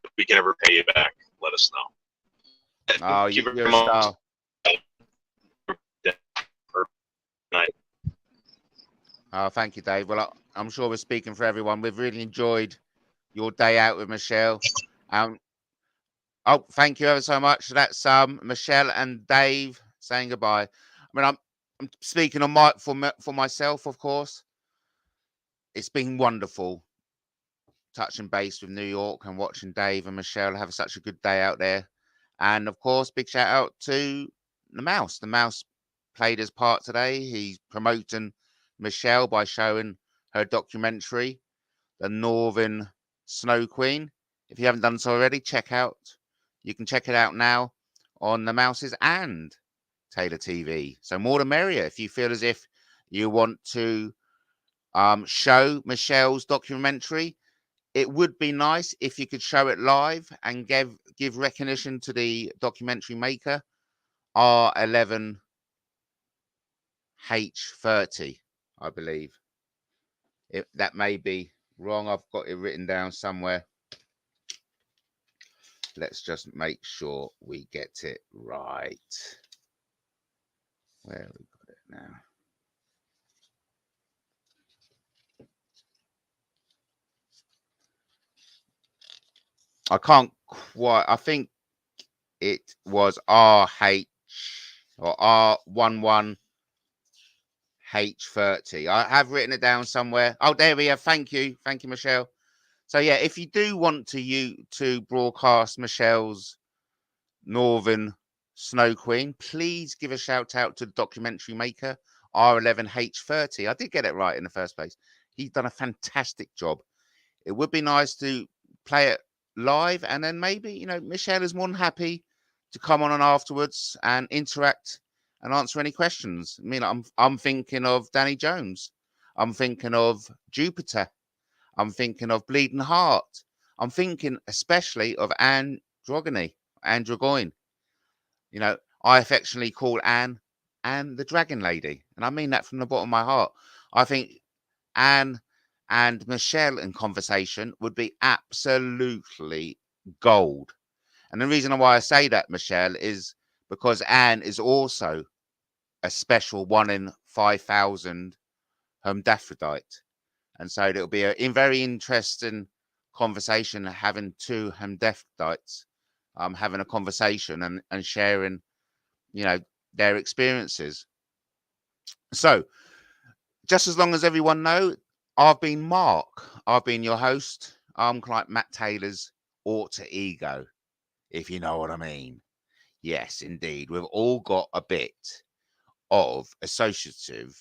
if we can ever pay you back, let us know. Oh, you're a star. Oh, thank you, Dave. Well, I'm sure we're speaking for everyone. We've really enjoyed your day out with Michelle. Oh, thank you ever so much. That's Michelle and Dave saying goodbye. I mean, I'm speaking on for myself, of course. It's been wonderful touching base with New York and watching Dave and Michelle have such a good day out there. And of course, big shout out to the Mouse. The Mouse played his part today. He's promoting Michelle by showing her documentary, The Northern Snow Queen. If you haven't done so already, you can check it out now on the Mouses and Taylor TV. So more the merrier. If you feel as if you want to show Michelle's documentary, it would be nice if you could show it live and give recognition to the documentary maker, R11H30, I believe. That may be wrong. I've got it written down somewhere. Let's just make sure we get it right. Where have we got it now? I can't quite. I think it was RH or R11H30. I have written it down somewhere. Oh, there we are. Thank you, Michelle. So yeah, if you do want to broadcast Michelle's Northern Snow Queen, please give a shout out to the documentary maker, R11H30. I did get it right in the first place. He's done a fantastic job. It would be nice to play it live, and then maybe, Michelle is more than happy to come on and afterwards and interact and answer any questions. I mean, I'm thinking of Danny Jones. I'm thinking of Jupiter. I'm thinking of Bleeding Heart. I'm thinking especially of Anne Dragoin. I affectionately call Anne the Dragon Lady, and I mean that from the bottom of my heart. I think Anne and Michelle in conversation would be absolutely gold. And the reason why I say that, Michelle, is because Anne is also a special 1 in 5,000 hermaphrodite. And so it'll be a very interesting conversation having two hermaphrodites having a conversation and sharing, their experiences. So just as long as everyone knows, I've been Mark. I've been your host. I'm like Matt Taylor's alter ego, if you know what I mean. Yes, indeed. We've all got a bit of associative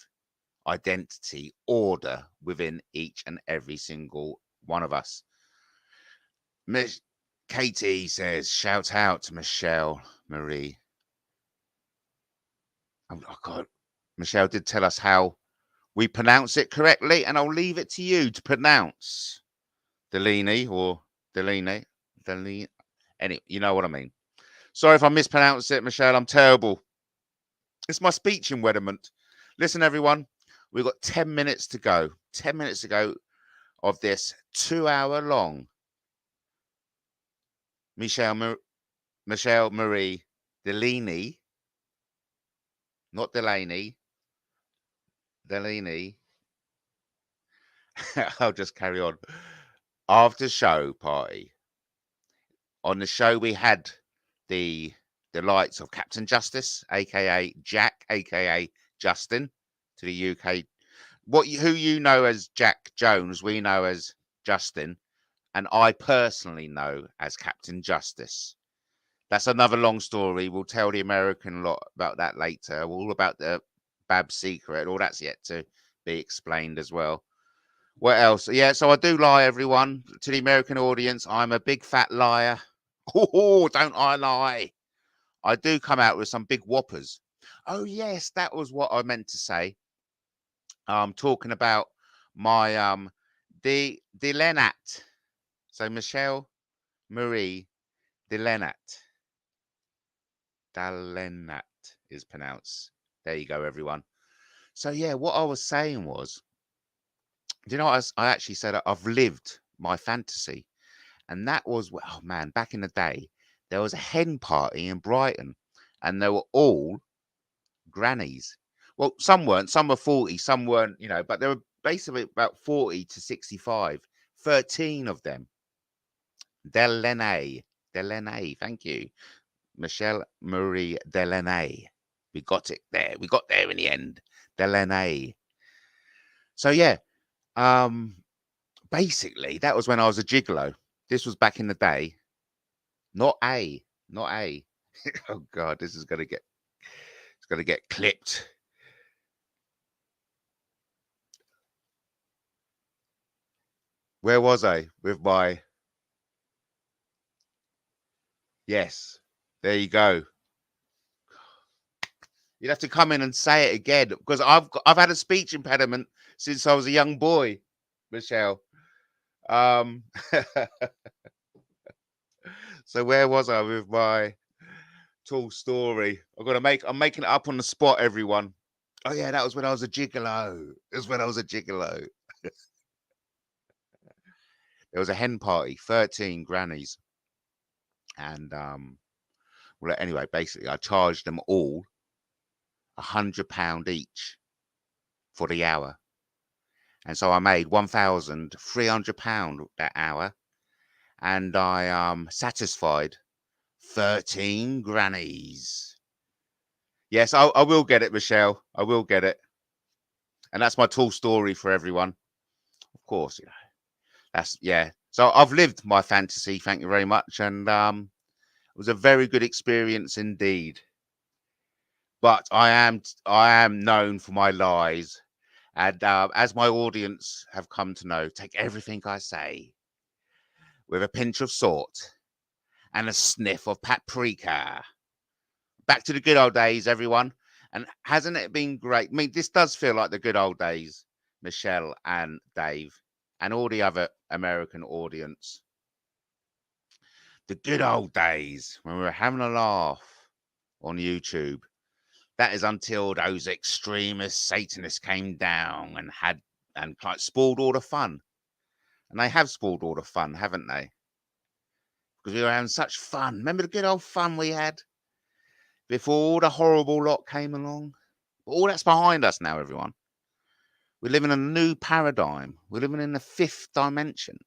identity order within each and every single one of us. Miss Katie says, shout out to Michelle Marie. Oh, God. Michelle did tell us how we pronounce it correctly, and I'll leave it to you to pronounce Dalene or Dalene. Anyway, you know what I mean. Sorry if I mispronounce it, Michelle. I'm terrible. It's my speech impediment. Listen, everyone, we've got 10 minutes to go. 10 minutes to go of this 2-hour long Michelle Marie Dalene, not Delaney, Dalene. I'll just carry on. After show party. On the show, we had the delights of Captain Justice, aka Jack, aka Justin, to the UK. Who you know as Jack Jones, we know as Justin, and I personally know as Captain Justice. That's another long story. We'll tell the American lot about that later. All about the Bab's secret. All that's yet to be explained as well. What else? Yeah, so I do lie, everyone. To the American audience, I'm a big fat liar. Oh, don't I lie? I do come out with some big whoppers. Oh, yes, that was what I meant to say. Talking about my Dalene. So Michelle Marie Dalene. Dalene is pronounced. There you go, everyone. So yeah, what I was saying was, do you know what I actually said? I've lived my fantasy, and that was, oh man, back in the day, there was a hen party in Brighton, and they were all grannies. Well, some weren't. Some were 40, some weren't. But there were basically about 40 to 65. 13 of them. Dalene, thank you. Michelle Marie Dalene. We got it there. We got there in the end. Dalene. So yeah, basically that was when I was a gigolo. This was back in the day. Not A. Oh God, it's gonna get clipped. Where was I with my? Yes, there you go. You'd have to come in and say it again, because I've had a speech impediment since I was a young boy, Michelle. So where was I with my tall story? I'm making it up on the spot, everyone. Oh yeah, that was when I was a gigolo. There was a hen party, 13 grannies, and well, anyway, basically I charged them all £100 each for the hour, and so I made £1,300 that hour, and I satisfied 13 grannies. Yes, I will get it, Michelle. I will get it, and that's my tall story for everyone. Of course, So I've lived my fantasy. Thank you very much, and it was a very good experience indeed. But I am known for my lies, and as my audience have come to know, take everything I say with a pinch of salt and a sniff of paprika. Back to the good old days, everyone. And hasn't it been great? I mean, this does feel like the good old days, Michelle and Dave, and all the other American audience. The good old days when we were having a laugh on YouTube. That is until those extremist Satanists came down and like spoiled all the fun. And they have spoiled all the fun, haven't they? Because we were having such fun. Remember the good old fun we had before all the horrible lot came along? But all that's behind us now, everyone. We live in a new paradigm. We're living in the 5th dimension.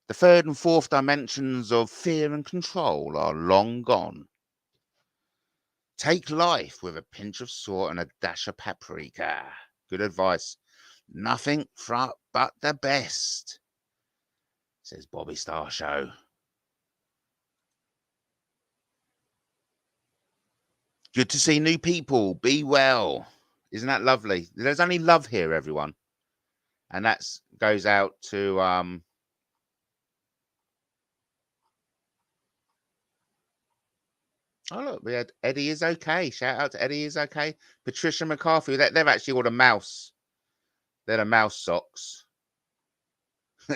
The 3rd and 4th dimensions of fear and control are long gone. Take life with a pinch of salt and a dash of paprika. Good advice. Nothing but the best, says Bobby Star Show. Good to see new people. Be well. Isn't that lovely? There's only love here, everyone. And that goes out to oh look, we had Eddie is okay. Shout out to Eddie is okay. Patricia McCarthy. They've actually got a mouse. They're the mouse socks.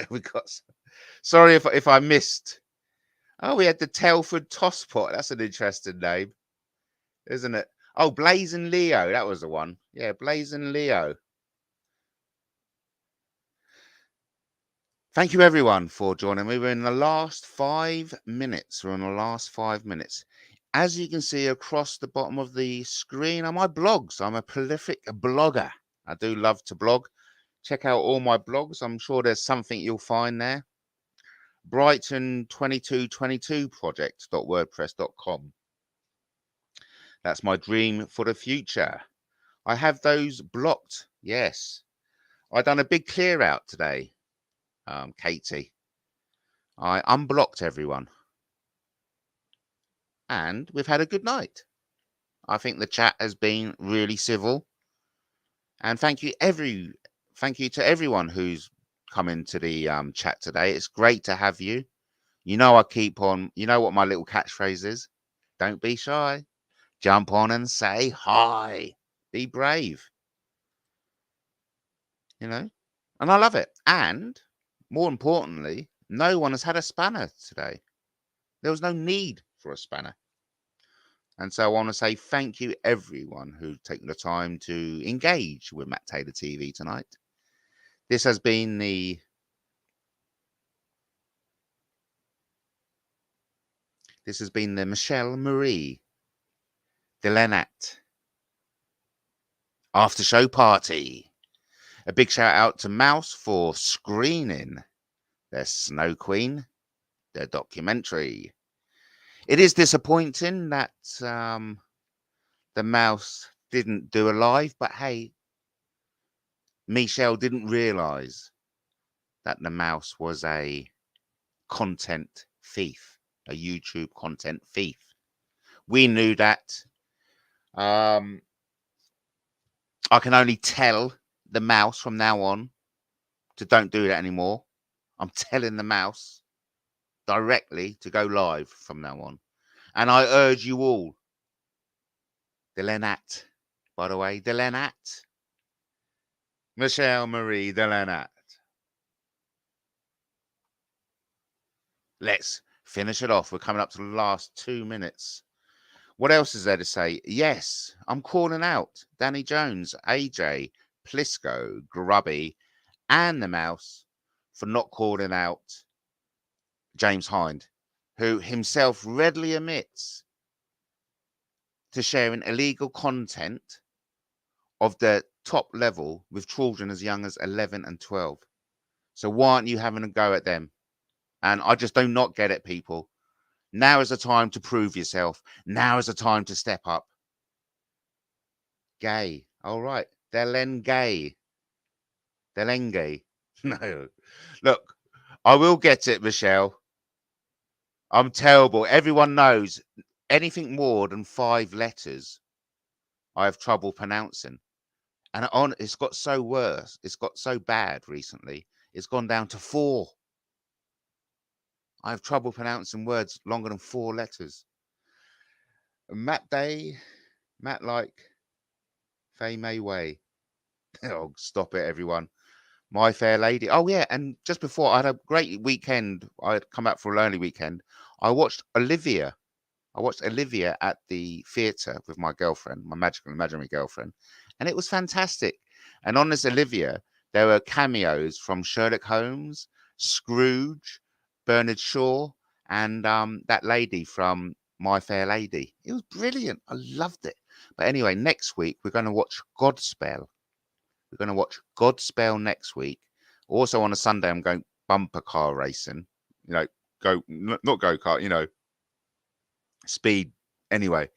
We got. Sorry if I missed. Oh, we had the Telford Tosspot. That's an interesting name, isn't it? Oh, Blazing Leo. That was the one. Yeah, Blazing Leo. Thank you, everyone, for joining me. We're in the last 5 minutes. We're in the last 5 minutes. As you can see across the bottom of the screen are my blogs. I'm a prolific blogger. I do love to blog. Check out all my blogs. I'm sure there's something you'll find there. Brighton2222project.wordpress.com. That's my dream for the future. I have those blocked. Yes. I done a big clear out today, Katie. I unblocked everyone. And we've had a good night. I think the chat has been really civil. And thank you to everyone who's come into the chat today. It's great to have you. You know I keep on, you know what my little catchphrase is? Don't be shy. Jump on and say hi. Be brave. You know? And I love it. And more importantly, no one has had a spanner today. There was no need for a spanner. And so I want to say thank you, everyone who's taken the time to engage with Matt Taylor TV tonight. This has been the Michele Marie Dalene after show party. A big shout out to Mouse for screening their Snow Queen, their documentary. It is disappointing that the Mouse didn't do a live, but hey, Michele didn't realize that the Mouse was a content thief, a YouTube content thief. We knew that. I can only tell the Mouse from now on to don't do that anymore. I'm telling the Mouse directly to go live from now on. And I urge you all, Dalene, by the way, Dalene, Michele Marie Dalene. Let's finish it off. We're coming up to the last 2 minutes. What else is there to say? Yes, I'm calling out Danny Jones, AJ, Plisco, Grubby, and the Mouse for not calling out James Hind, who himself readily admits to sharing illegal content of the top level with children as young as 11 and 12. So why aren't you having a go at them? And I just do not get it, people. Now is the time to prove yourself. Now is the time to step up. Gay. All right. Dalene gay. Dalene gay. No. Look, I will get it, Michele. I'm terrible. Everyone knows anything more than 5 letters, I have trouble pronouncing. And it's got so worse. It's got so bad recently. It's gone down to 4. I have trouble pronouncing words longer than 4 letters. Matt Day, Matt like, Fay May Way. Oh, stop it, everyone. My Fair Lady. Oh, yeah. And just before, I had a great weekend. I had come out for a lonely weekend. I watched Olivia. At the theatre with my girlfriend, my magical imaginary girlfriend. And it was fantastic. And on this Olivia, there were cameos from Sherlock Holmes, Scrooge, Bernard Shaw, and that lady from My Fair Lady. It was brilliant. I loved it. But anyway, next week, we're going to watch Godspell. We're going to watch Godspell next week. Also on a Sunday, I'm going bumper car racing. You know, not go-kart, speed. Anyway.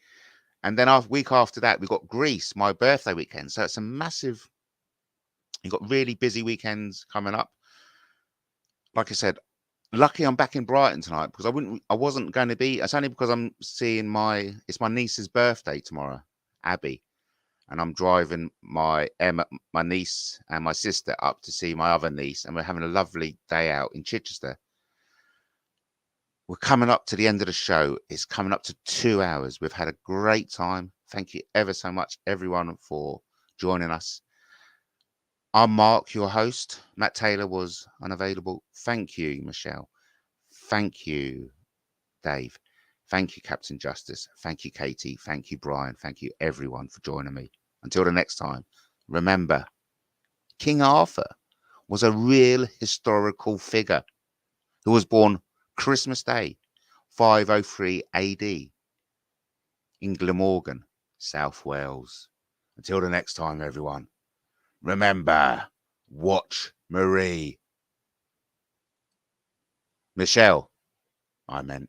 And then week after that, we've got Greece, my birthday weekend. So it's a massive, you've got really busy weekends coming up. Like I said, lucky I'm back in Brighton tonight because I wasn't going to be. It's only because I'm seeing it's my niece's birthday tomorrow, Abby, and I'm driving my niece and my sister up to see my other niece, and we're having a lovely day out in Chichester. We're coming up to the end of the show. It's coming up to 2 hours. We've had a great time. Thank you ever so much, everyone, for joining us. I'm Mark, your host. Matt Taylor was unavailable. Thank you, Michele. Thank you, Dave. Thank you, Captain Justice. Thank you, Katie. Thank you, Brian. Thank you, everyone, for joining me. Until the next time, remember, King Arthur was a real historical figure who was born Christmas Day, 503 AD, in Glamorgan, South Wales. Until the next time, everyone, remember, watch Marie. Michele, I meant.